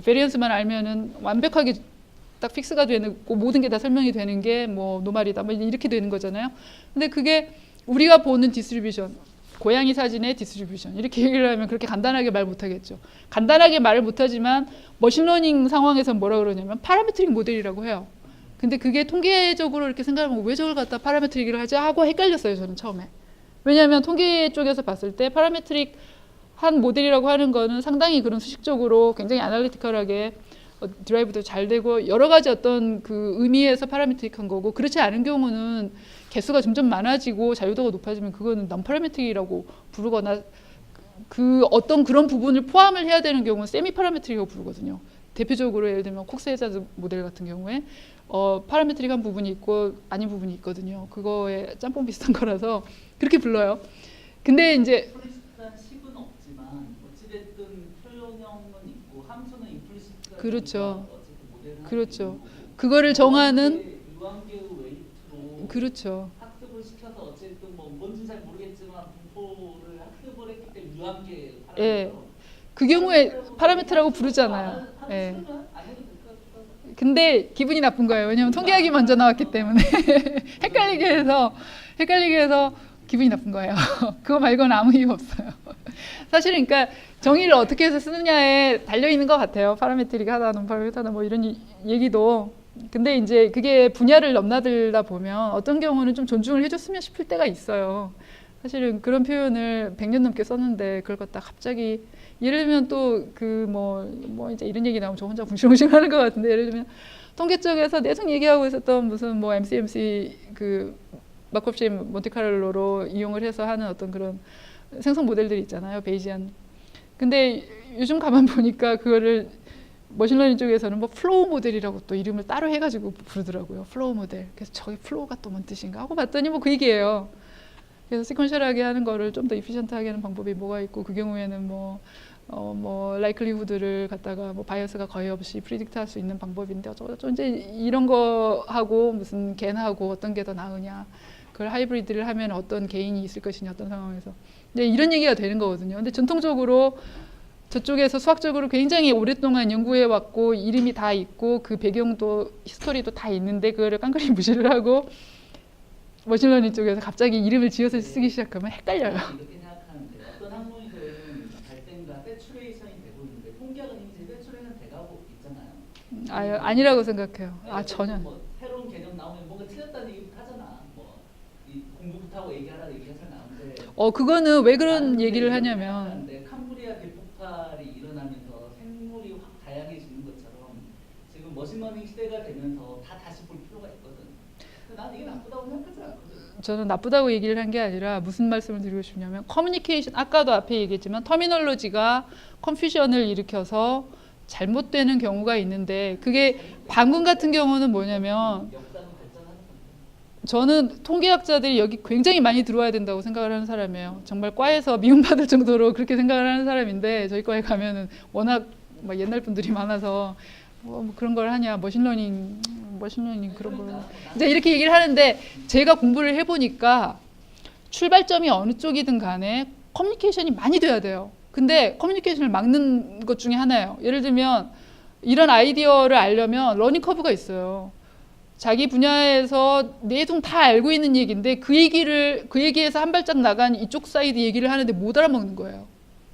베리언스만 알면은 완벽하게 딱 픽스가 되는 모든 게 다 설명이 되는 게 뭐 노말이다. 뭐 이렇게 되는 거잖아요. 근데 그게 우리가 보는 디스트리뷰션, 고양이 사진의 디스트리뷰션 이렇게 얘기를 하면 그렇게 간단하게 말 못하겠죠. 간단하게 말을 못하지만 머신러닝 상황에서 뭐라 그러냐면 파라메트릭 모델이라고 해요. 근데 그게 통계적으로 이렇게 생각하면 왜 저걸 갖다 파라메트릭을 하지 하고 헷갈렸어요. 저는 처음에. 왜냐하면 통계 쪽에서 봤을 때 파라메트릭 한 모델이라고 하는 거는 상당히 그런 수식적으로 굉장히 아날리티컬하게 드라이브도 잘 되고 여러 가지 어떤 그 의미에서 파라메트릭한 거고 그렇지 않은 경우는 개수가 점점 많아지고 자유도가 높아지면 그거는 non 파라메트릭이라고 부르거나 그 어떤 그런 부분을 포함을 해야 되는 경우는 세미 파라메트릭이라고 부르거든요. 대표적으로 예를 들면 콕스헤자드 모델 같은 경우에 파라메트릭한 부분이 있고 아닌 부분이 있거든요. 그거에 짬뽕 비슷한 거라서 그렇게 불러요. 근데 이제 프리스탄 식은 그렇죠. 어쨌든 모델은 그렇죠. 하고 그거를 정하는 유한계의 웨이트로 그렇죠. 학습을 시켜서 어쨌든 뭐 뭔지 잘 모르겠지만 분포를 학습을 했기 때문에 유한계 예. 그 경우에 파라미터라고 부르잖아요. 예. 안 해도 될까? 근데 기분이 나쁜 거예요. 왜냐면 통계학이 먼저 나왔기 때문에 헷갈리게 해서 기분이 나쁜 거예요. 그거 말고는 아무 이유 없어요. 사실은 그러니까 정의를 어떻게 해서 쓰느냐에 달려 있는 것 같아요. 파라메트릭하다, 논파라메트하다 뭐 이런 얘기도. 근데 이제 그게 분야를 넘나들다 보면 어떤 경우는 좀 존중을 해줬으면 싶을 때가 있어요. 사실은 그런 표현을 100년 넘게 썼는데 그걸 갖다 갑자기 예를 들면 또 그 뭐 이제 이런 얘기 나오면 저 혼자 궁시렁궁시렁 하는 것 같은데 예를 들면 통계 쪽에서 계속 얘기하고 있었던 무슨 뭐 MCMC 그 마콥심 몬테카를로로 이용을 해서 하는 어떤 그런 생성 모델들이 있잖아요. 베이지안. 근데 요즘 가만 보니까 그거를 머신러닝 쪽에서는 뭐 플로우 모델이라고 또 이름을 따로 해가지고 부르더라고요. 플로우 모델. 그래서 저게 플로우가 또 뭔 뜻인가 하고 봤더니 뭐 그 얘기예요. 그래서 시퀀셜하게 하는 거를 좀 더 이피션트하게 하는 방법이 뭐가 있고 그 경우에는 뭐 라이클리후드를 갖다가 뭐 바이어스가 거의 없이 프리딕트 할 수 있는 방법인데 어쩌고저쩌고 이제 이런 거 하고 무슨 겐하고 어떤 게 더 나으냐 그걸 하이브리드를 하면 어떤 개인이 있을 것이냐 어떤 상황에서 이제 이런 얘기가 되는 거거든요. 근데 전통적으로 저쪽에서 수학적으로 굉장히 오랫동안 연구해 왔고 이름이 다 있고 그 배경도 히스토리도 다 있는데 그거를 깡그리 무시를 하고 머신러닝 쪽에서 갑자기 이름을 지어서 쓰기 시작하면 헷갈려요. 이렇게 생각하는데 어떤 학문들은 발전과 세츄레이션이 되고 있는데 통계학은 이제 세츄레이션 돼가고 있잖아요. 아니라고 생각해요. 전혀. 뭐 새로운 개념 나오면 뭔가 틀렸다는 얘기부터 하잖아. 뭐 이 공부부터 하고 얘기하라 얘기가 잘 나오는데. 그거는 왜 그런 얘기를 하냐면 캄브리아 대폭발이 일어나면서 생물이 확 다양해지는 것처럼 지금 머신러닝 시대가 되면서 다 다시 볼 필요가 있거든. 근데 난 이게 나쁘다고 생각하지 않거든. 저는 나쁘다고 얘기를 한 게 아니라 무슨 말씀을 드리고 싶냐면 커뮤니케이션 아까도 앞에 얘기했지만 터미널로지가 컨퓨전을 일으켜서 잘못되는 경우가 있는데 그게 방금 같은 경우는 뭐냐면 역사는 발전하는 건데. 저는 통계학자들이 여기 굉장히 많이 들어와야 된다고 생각을 하는 사람이에요. 정말 과에서 미움받을 정도로 그렇게 생각을 하는 사람인데 저희 과에 가면은 워낙 막 옛날 분들이 많아서 뭐 그런 걸 하냐 머신러닝 그런 걸 이제 이렇게 얘기를 하는데 제가 공부를 해보니까 출발점이 어느 쪽이든 간에 커뮤니케이션이 많이 돼야 돼요. 근데 커뮤니케이션을 막는 것 중에 하나예요. 예를 들면 이런 아이디어를 알려면 러닝 커브가 있어요. 자기 분야에서 내동 다 알고 있는 얘기인데 그 얘기에서 한 발짝 나간 이쪽 사이드 얘기를 하는데 못 알아먹는 거예요.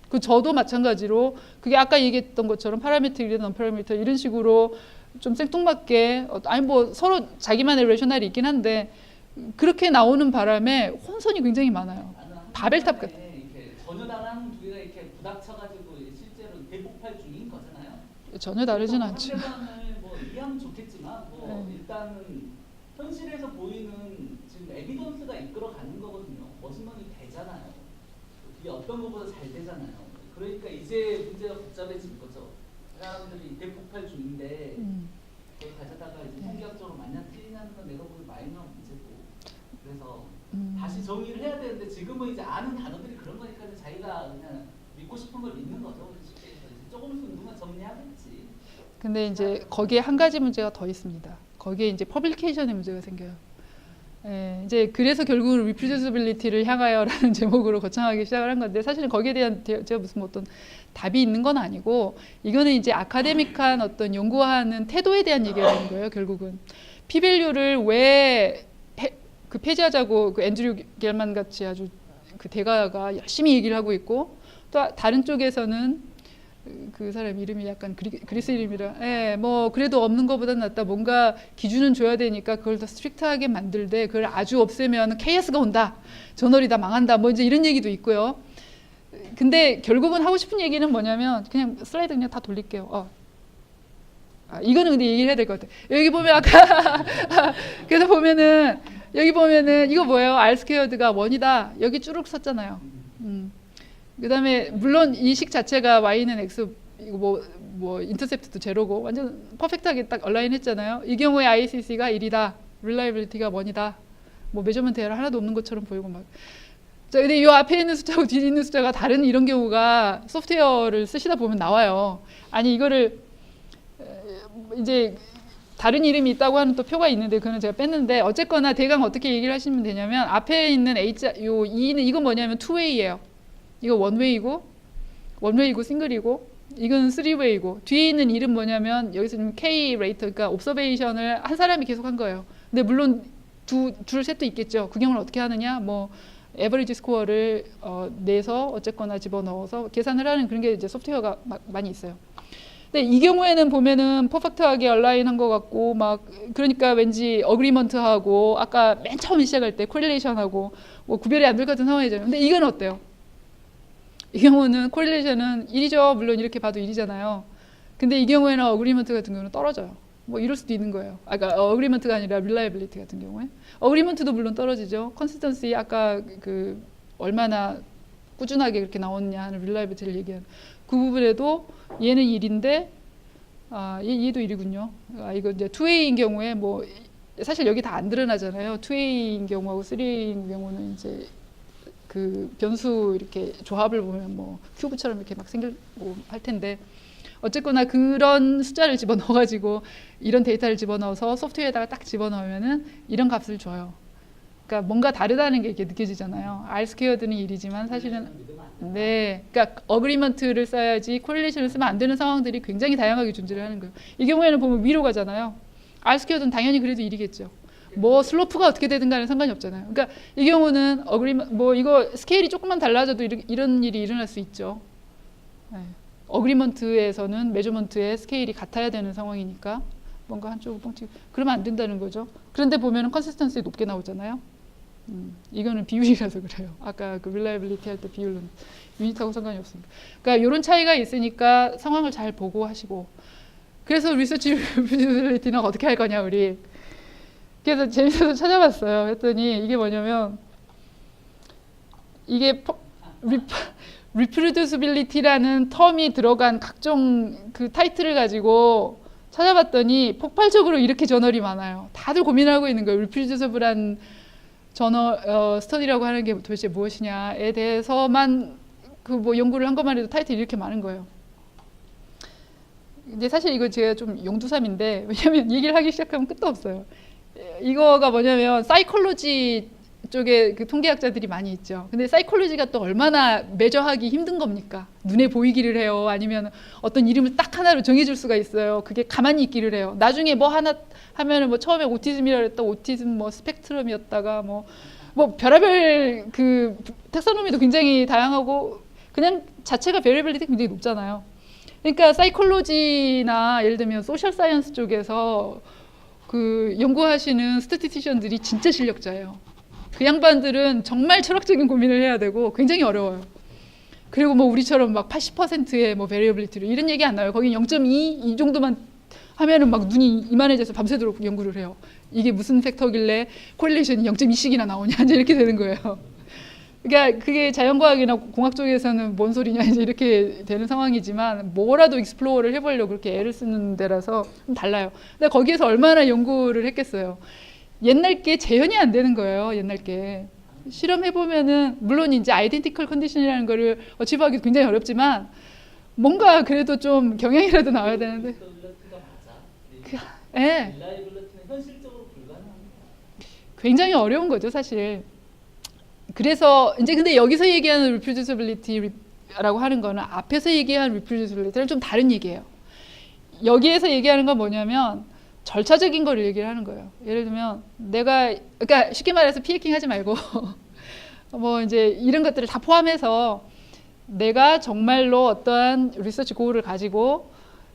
그 저도 마찬가지로 그게 아까 얘기했던 것처럼 파라미터이든 non-parameter 이런 식으로 좀 생뚱맞게 아니 뭐 서로 자기만의 레셔널이 있긴 한데 그렇게 나오는 바람에 혼선이 굉장히 많아요. 바벨탑 같은. 이렇게 전혀 다른 두 개가 이렇게 부닥쳐가지고 실제로 대폭발 중인 거잖아요. 전혀 다르진 않죠. 상대방을 뭐 이해하면 좋겠지만 뭐 네. 일단은 현실에서 보이는 지금 에비던스가 이끌어가는 거거든요. 머신러닝 되잖아요. 그게 어떤 것보다 잘 되잖아요. 그러니까 이제 문제가 복잡해진 거죠. 사람들이 대폭발 중인데 그걸 가져다가 이제 통계학적으로 만약 틀리는 건 내가 보기 마이너 문제고 그래서 다시 정의를 해야 되는데 지금은 이제 아는 단어들이 그런 거니까 자기가 그냥 믿고 싶은 걸 믿는 거죠. 쉽게 해서 이제 조금 있으면 누가 정리하겠지. 근데 이제 거기에 한 가지 문제가 더 있습니다. 거기에 이제 퍼블리케이션의 문제가 생겨요. 예, 이제 그래서 결국은 reproducibility를 향하여라는 제목으로 거창하게 시작을 한 건데 사실은 거기에 대한 제가 무슨 어떤 답이 있는 건 아니고 이거는 이제 아카데믹한 어떤 연구하는 태도에 대한 얘기가 되는 거예요. 결국은 P-value를 왜 그 폐지하자고 그 앤드류 겔만 같이 아주 그 대가가 열심히 얘기를 하고 있고 또 다른 쪽에서는 그 사람 이름이 약간 그리스 이름이라 뭐 그래도 없는 것보다는 낫다 뭔가 기준은 줘야 되니까 그걸 더 스트릭트하게 만들되 그걸 아주 없애면 케이오스가 온다 저널이 다 망한다 뭐 이제 이런 얘기도 있고요. 근데 결국은 하고 싶은 얘기는 뭐냐면 그냥 슬라이드 그냥 다 돌릴게요. 이거는 근데 얘기를 해야 될 것 같아요. 여기 보면 아까 그래서 보면은 여기 보면은 이거 뭐예요? R 스퀘어드가 1이다. 여기 쭈룩 썼잖아요. 그 다음에 물론 이 식 자체가 y는 x 이거 뭐 인터셉트도 제로고 완전 퍼펙트하게 딱 얼라인 했잖아요. 이 경우에 ICC가 1이다. 릴라이빌리티가 1이다. 뭐 메저먼트 에러 하나도 없는 것처럼 보이고 막. 자, 근데 이 앞에 있는 숫자하고 뒤에 있는 숫자가 다른 이런 경우가 소프트웨어를 쓰시다 보면 나와요. 아니 이거를 이제 다른 이름이 있다고 하는 또 표가 있는데 그거는 제가 뺐는데 어쨌거나 대강 어떻게 얘기를 하시면 되냐면 앞에 있는 H 요 E는 이건 뭐냐면 투웨이예요. 이거 원웨이고 싱글이고 이건 쓰리웨이고 뒤에 있는 일은 뭐냐면 여기서 지금 K 레이터 그러니까 옵서베이션을 한 사람이 계속 한 거예요. 근데 물론 둘 셋도 있겠죠. 그 경우는 어떻게 하느냐 뭐 에버리지 스코어를 내서 어쨌거나 집어넣어서 계산을 하는 그런 게 이제 소프트웨어가 많이 있어요. 근데 이 경우에는 보면은 퍼펙트하게 얼라인한 것 같고 막 그러니까 왠지 어그리먼트하고 아까 맨 처음 시작할 때 코릴레이션하고 뭐 구별이 안 될 것 같은 상황이잖아요. 근데 이건 어때요? 이 경우는 코릴레이션은 1이죠. 물론 이렇게 봐도 1이잖아요. 근데 이 경우에는 어그리먼트 같은 경우는 떨어져요. 뭐 이럴 수도 있는 거예요. 그러니까 어그리먼트가 아니라 릴라이빌리티 같은 경우에 어그리먼트도 물론 떨어지죠. 컨시스턴시 아까 그 얼마나 꾸준하게 그렇게 나오느냐 하는 릴라이빌리티를 얘기하는 그 부분에도 얘는 1인데 얘도 1이군요. 이거 이제 투웨이인 경우에 뭐 사실 여기 다 안 드러나잖아요. 투웨이인 경우하고 쓰리웨이인 경우는 이제 그 변수 이렇게 조합을 보면 뭐 큐브처럼 이렇게 막 생기고 할 텐데 어쨌거나 그런 숫자를 집어넣어가지고 이런 데이터를 집어넣어서 소프트웨어에다가 딱 집어넣으면은 이런 값을 줘요. 그러니까 뭔가 다르다는 게 이렇게 느껴지잖아요. R 스퀘어드는 1이지만 사실은 네, 그러니까 어그리먼트를 써야지 코릴레이션을 쓰면 안 되는 상황들이 굉장히 다양하게 존재를 하는 거예요. 이 경우에는 보면 위로 가잖아요. R 스퀘어드는 당연히 그래도 1이겠죠. 뭐 슬로프가 어떻게 되든 간에 상관이 없잖아요. 그러니까 이 경우는 뭐 이거 스케일이 조금만 달라져도 이런 일이 일어날 수 있죠. 네. 어그리먼트에서는 메저먼트의 스케일이 같아야 되는 상황이니까 뭔가 한쪽을 뻥치고 그러면 안 된다는 거죠. 그런데 보면은 컨시스턴시 높게 나오잖아요. 이거는 비율이라서 그래요. 아까 그 릴라이빌리티 할 때 비율은 유닛하고 상관이 없습니다. 그러니까 이런 차이가 있으니까 상황을 잘 보고 하시고 그래서 리서치 리피터빌리티는 어떻게 할 거냐 우리. 그래서 재밌어서 찾아봤어요. 했더니 이게 뭐냐면 이게 리프로듀스빌리티라는 텀이 들어간 각종 그 타이틀을 가지고 찾아봤더니 폭발적으로 이렇게 저널이 많아요. 다들 고민을 하고 있는 거예요. 리프로듀서블한 저널 스터디라고 하는 게 도대체 무엇이냐에 대해서만 그 뭐 연구를 한 것만 해도 타이틀이 이렇게 많은 거예요. 근데 사실 이거 제가 좀 용두삼인데 왜냐면 얘기를 하기 시작하면 끝도 없어요. 이거가 뭐냐면 사이콜로지 쪽에 그 통계학자들이 많이 있죠. 근데 사이콜로지가 또 얼마나 매저하기 힘든 겁니까? 눈에 보이기를 해요. 아니면 어떤 이름을 딱 하나로 정해줄 수가 있어요. 그게 가만히 있기를 해요. 나중에 뭐 하나 하면은 뭐 처음에 오티즘이라 그랬다 오티즘 뭐 스펙트럼이었다가 뭐 별의별 그 텍사노미도 굉장히 다양하고 그냥 자체가 베리빌리티 굉장히 높잖아요. 그러니까 사이콜로지나 예를 들면 소셜 사이언스 쪽에서 그 연구하시는 스태티스티션들이 진짜 실력자예요. 그 양반들은 정말 철학적인 고민을 해야 되고 굉장히 어려워요. 그리고 뭐 우리처럼 막 80%의 뭐 베리어빌리티로 이런 얘기 안 나와요. 거기 0.2 이 정도만 하면은 막 눈이 이만해져서 밤새도록 연구를 해요. 이게 무슨 팩터길래 코릴레이션이 0.2씩이나 나오냐 이제 이렇게 되는 거예요. 그러니까 그게 자연과학이나 공학 쪽에서는 뭔 소리냐 이제 이렇게 되는 상황이지만 뭐라도 익스플로어를 해보려고 그렇게 애를 쓰는 데라서 좀 달라요. 근데 거기에서 얼마나 연구를 했겠어요. 옛날 게 재현이 안 되는 거예요. 옛날 게 실험해보면은 물론 이제 아이덴티컬 컨디션이라는 거를 어치브하기 굉장히 어렵지만 뭔가 그래도 좀 경향이라도 나와야 되는데 예. 릴라이빌리티는 현실적으로 불가능한 거야. 굉장히 어려운 거죠 사실. 그래서 이제 근데 여기서 얘기하는 reproducibility라고 하는 거는 앞에서 얘기한 reproducibility랑 좀 다른 얘기예요. 여기에서 얘기하는 건 뭐냐면 절차적인 거를 얘기를 하는 거예요. 예를 들면 내가 그러니까 쉽게 말해서 피해킹 하지 말고 뭐 이제 이런 것들을 다 포함해서 내가 정말로 어떠한 리서치 고울을 가지고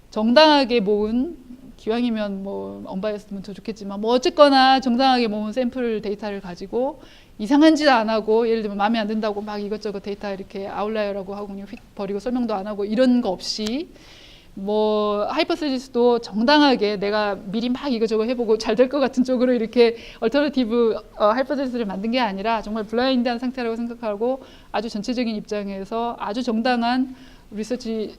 정당하게 모은 기왕이면 뭐 언바이어스면 더 좋겠지만 뭐 어쨌거나 정당하게 모은 샘플 데이터를 가지고 이상한 짓 안 하고 예를 들면 마음에 안 든다고 막 이것저것 데이터 이렇게 아웃라이어라고 하고 그냥 휙 버리고 설명도 안 하고 이런 거 없이 뭐 하이퍼세시스도 정당하게 내가 미리 막 이거저거 해보고 잘 될 것 같은 쪽으로 이렇게 얼터너티브 하이퍼세시스를 만든 게 아니라 정말 블라인드한 상태라고 생각하고 아주 전체적인 입장에서 아주 정당한 리서치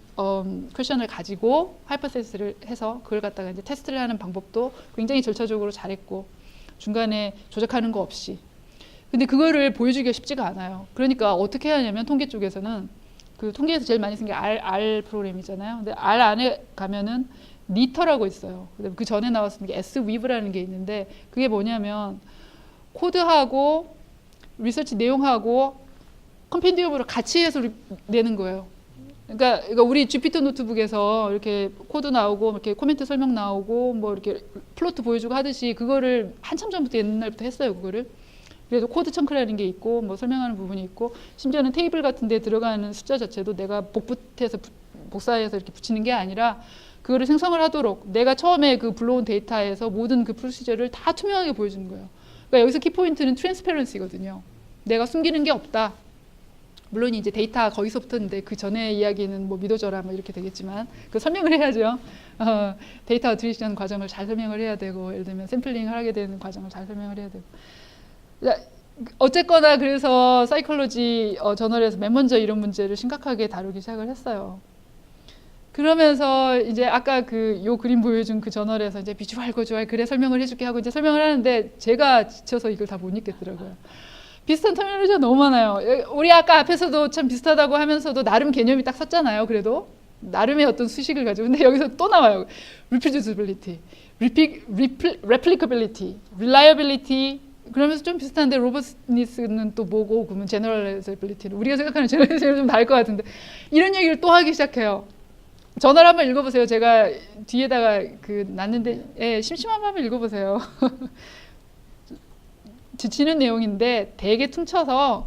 퀘션을 가지고 하이퍼세시스를 해서 그걸 갖다가 이제 테스트를 하는 방법도 굉장히 절차적으로 잘했고 중간에 조작하는 거 없이. 근데 그거를 보여주기가 쉽지가 않아요. 그러니까 어떻게 하냐면 통계 쪽에서는 그 통계에서 제일 많이 쓴 게 R 프로그램이잖아요. 근데 R 안에 가면은 니터라고 있어요. 그다음에 그 전에 나왔던 게 Sweave라는 게 있는데 그게 뭐냐면 코드하고 리서치 내용하고 컴펜디엄으로 같이 해서 내는 거예요. 그러니까 우리 주피터 노트북에서 이렇게 코드 나오고 이렇게 코멘트 설명 나오고 뭐 이렇게 플로트 보여주고 하듯이 그거를 한참 전부터 옛날부터 했어요. 그거를. 그래도 코드 청크라는 게 있고 뭐 설명하는 부분이 있고 심지어는 테이블 같은 데 들어가는 숫자 자체도 내가 복붙해서 복사해서 이렇게 붙이는 게 아니라 그거를 생성을 하도록 내가 처음에 그 불러온 데이터에서 모든 그 프로시저를 다 투명하게 보여주는 거예요. 그러니까 여기서 키포인트는 트랜스페런시거든요. 내가 숨기는 게 없다. 물론 이제 데이터 거기서부터인데 그 전에 이야기는 뭐 믿어줘라 뭐 이렇게 되겠지만 그 설명을 해야죠. 데이터 어트리션 과정을 잘 설명을 해야 되고 예를 들면 샘플링을 하게 되는 과정을 잘 설명을 해야 되고 어쨌거나 그래서 사이콜로지 저널에서 맨 먼저 이런 문제를 심각하게 다루기 시작을 했어요. 그러면서 이제 아까 그 요 그림 보여준 그 저널에서 이제 비주얼 고주얼 그래 설명을 해줄게 하고 이제 설명을 하는데 제가 지쳐서 이걸 다 못 읽겠더라고요. 비슷한 터미널리티가 너무 많아요. 우리 아까 앞에서도 참 비슷하다고 하면서도 나름 개념이 딱 섰잖아요. 그래도 나름의 어떤 수식을 가지고 근데 여기서 또 나와요. reproducibility, replicability, reliability 그러면서 좀 비슷한데 로버스니스는 또 뭐고 그러면 generalizability는 우리가 생각하는 generalization은 좀 다를 것 같은데 이런 얘기를 또 하기 시작해요. 전화를 한번 읽어보세요. 제가 뒤에다가 그 놨는데 심심하면 한번 읽어보세요. 지치는 내용인데 되게 퉁쳐서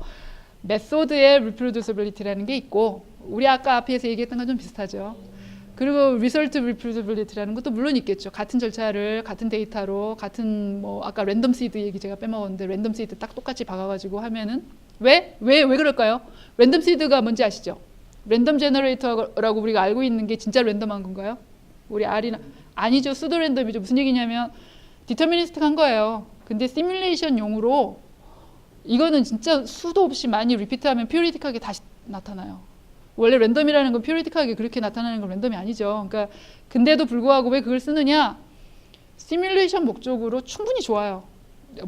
메소드의 reproducibility라는 게 있고 우리 아까 앞에서 얘기했던 건 좀 비슷하죠. 그리고 result reproducibility라는 것도 물론 있겠죠. 같은 절차를 같은 데이터로 같은 뭐 아까 랜덤 시드 얘기 제가 빼먹었는데 랜덤 시드 딱 똑같이 박아가지고 하면은 왜 그럴까요? 랜덤 시드가 뭔지 아시죠? 랜덤 제너레이터라고 우리가 알고 있는 게 진짜 랜덤한 건가요? 우리 R이나 아니죠. 수도 랜덤이죠. 무슨 얘기냐면 디터미니스틱한 거예요. 근데 시뮬레이션용으로 이거는 진짜 수도 없이 많이 리피트하면 피오리틱하게 다시 나타나요. 원래 랜덤이라는 건 피오리틱하게 그렇게 나타나는 건 랜덤이 아니죠. 그러니까 근데도 불구하고 왜 그걸 쓰느냐? 시뮬레이션 목적으로 충분히 좋아요.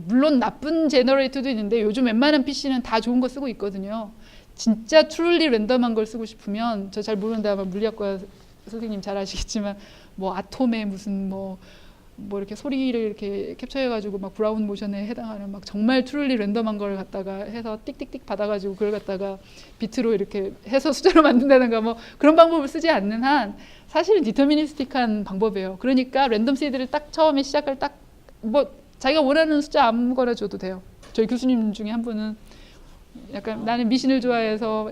물론 나쁜 제너레이터도 있는데 요즘 웬만한 PC는 다 좋은 거 쓰고 있거든요. 진짜 트룰리 랜덤한 걸 쓰고 싶으면 저 잘 모르는데 아마 물리학과 선생님 잘 아시겠지만 뭐 아톰의 무슨 뭐 이렇게 소리를 이렇게 캡처해가지고 막 브라운 모션에 해당하는 막 정말 트룰리 랜덤한 걸 갖다가 해서 띡띡띡 받아가지고 그걸 갖다가 비트로 이렇게 해서 숫자로 만든다든가 뭐 그런 방법을 쓰지 않는 한 사실은 디터미니스틱한 방법이에요. 그러니까 랜덤 시드를 딱 처음에 시작을 딱 뭐 자기가 원하는 숫자 아무거나 줘도 돼요. 저희 교수님 중에 한 분은 약간 나는 미신을 좋아해서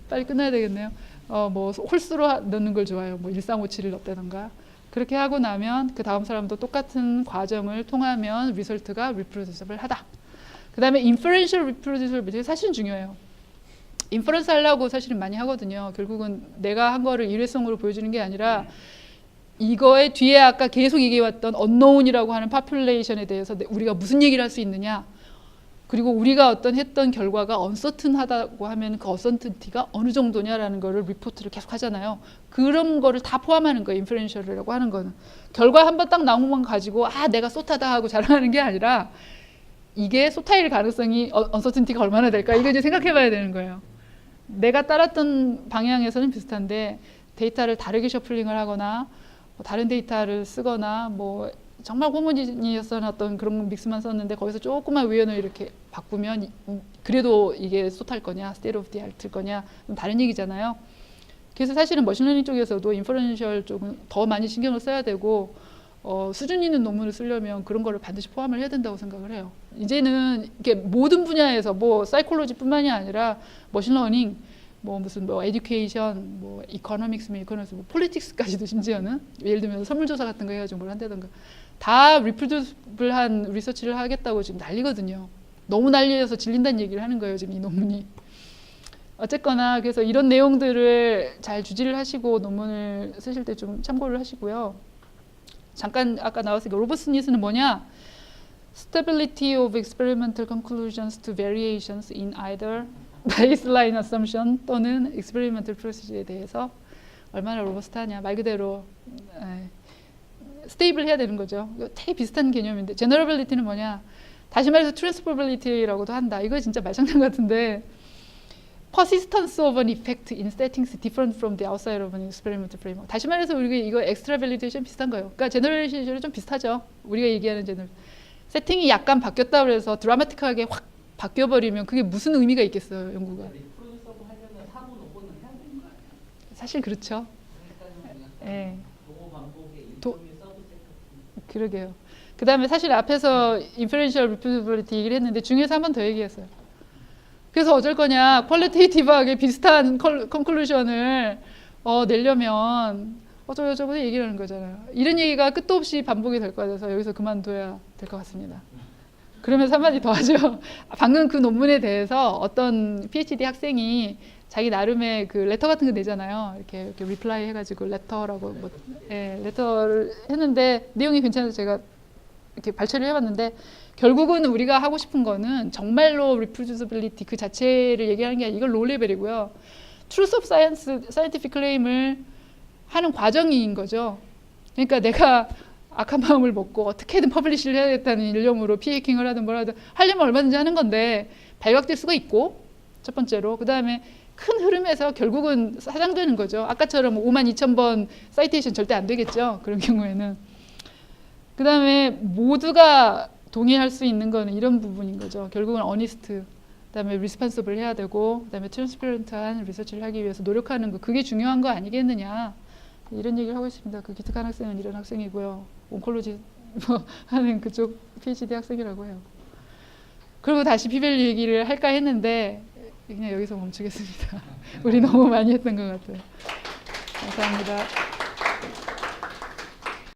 빨리 끝나야 되겠네요. 뭐 홀수로 넣는 걸 좋아해요. 뭐 1357을 넣다든가. 그렇게 하고 나면 그 다음 사람도 똑같은 과정을 통하면 리설트가 reproducible 하다. 그 다음에 inferential reproducibility 사실은 중요해요. 인퍼런스 하려고 사실은 많이 하거든요. 결국은 내가 한 거를 일회성으로 보여주는 게 아니라 이거의 뒤에 아까 계속 얘기해왔던 unknown이라고 하는 population에 대해서 우리가 무슨 얘기를 할 수 있느냐. 그리고 우리가 어떤 했던 결과가 uncertain하다고 하면 그 uncertainty가 어느 정도냐라는 거를 리포트를 계속 하잖아요. 그런 거를 다 포함하는 거예요. 인퍼런셜이라고 하는 거는. 결과 한 번 딱 나온 것만 가지고 내가 쏟하다 하고 자랑하는 게 아니라 이게 쏟아일 가능성이 uncertainty가 얼마나 될까 이거 이제 생각해 봐야 되는 거예요. 내가 따랐던 방향에서는 비슷한데 데이터를 다르게 셔플링을 하거나 뭐 다른 데이터를 쓰거나 뭐 정말 호모지니어스한 어떤 그런 믹스만 썼는데 거기서 조금만 우연을 이렇게 바꾸면 그래도 이게 쏟할 거냐, state of the art일 거냐 좀 다른 얘기잖아요. 그래서 사실은 머신러닝 쪽에서도 인퍼런셜 쪽은 더 많이 신경을 써야 되고 수준 있는 논문을 쓰려면 그런 거를 반드시 포함을 해야 된다고 생각을 해요. 이제는 이게 모든 분야에서 뭐 사이콜로지뿐만이 아니라 머신러닝, 뭐 무슨 뭐 에듀케이션, 뭐 이코노믹스, 뭐 폴리틱스까지도 심지어는 예를 들면 설문조사 같은 거 해가지고 뭘 한다던가 다 리프로듀스블한 리서치를 하겠다고 지금 난리거든요. 너무 난리여서 질린다는 얘기를 하는 거예요 지금 이 논문이. 어쨌거나 그래서 이런 내용들을 잘 주지를 하시고 논문을 쓰실 때 좀 참고를 하시고요. 잠깐 아까 나왔으니까 로버스니스는 뭐냐? Stability of experimental conclusions to variations in either baseline assumption 또는 experimental procedure에 대해서 얼마나 로버스트하냐 말 그대로 스테이블 해야 되는 거죠. 되게 비슷한 개념인데 제너러빌리티는 뭐냐? 다시 말해서 트랜스퍼빌리티라고도 한다. 이거 진짜 말장난 같은데 persistence of an effect in settings different from the outside of an experimental framework. 다시 말해서 우리가 이거 extra validation 비슷한 거예요. 그러니까 제너럴리제이션이 좀 비슷하죠. 우리가 얘기하는 제너럴. 세팅이 약간 바뀌었다 그래서 드라마틱하게 확 바뀌어버리면 그게 무슨 의미가 있겠어요, 연구가. 리프로듀서블 하려면 사고 녹음을 해야 되는 거 아니야? 사실 그렇죠. 그러니까 예. 동호 반복의 도- 인터미 서브 세트. 그러게요. 그 다음에 사실 앞에서 inferential reproducibility 얘기를 했는데 중에서 한 번 더 얘기했어요. 그래서 어쩔 거냐, 퀄리테이티브하게 비슷한 컨클루션을 내려면 어쩌고저쩌고 얘기를 하는 거잖아요. 이런 얘기가 끝도 없이 반복이 될 것 같아서 여기서 그만둬야 될 것 같습니다. 그러면서 한마디 더 하죠. 방금 그 논문에 대해서 어떤 PhD 학생이 자기 나름의 그 레터 같은 거 내잖아요. 이렇게 리플라이 해가지고 레터라고 레터를 했는데 내용이 괜찮아서 제가 이렇게 발췌를 해봤는데 결국은 우리가 하고 싶은 거는 정말로 reproducibility 그 자체를 얘기하는 게 아니라 이건 로우 레벨이고요. truth of science, scientific claim을 하는 과정인 거죠. 그러니까 내가 악한 마음을 먹고 어떻게든 퍼블리시를 해야겠다는 일념으로 피해킹을 하든 뭐라든 하려면 얼마든지 하는 건데 발각될 수가 있고 첫 번째로 그 다음에 큰 흐름에서 결국은 사장되는 거죠. 아까처럼 52,000번 사이테이션 절대 안 되겠죠. 그런 경우에는. 그 다음에 모두가 동의할 수 있는 거는 이런 부분인 거죠. 결국은 어니스트, 그 다음에 리스판서블 해야 되고 그 다음에 트랜스퍼런트한 리서치를 하기 위해서 노력하는 거 그게 중요한 거 아니겠느냐 이런 얘기를 하고 있습니다. 그 기특한 학생은 이런 학생이고요. 온콜로지 하는 그쪽 PhD 학생이라고 해요. 그리고 다시 피밸류 얘기를 할까 했는데 그냥 여기서 멈추겠습니다. 우리 너무 많이 했던 것 같아요. 감사합니다.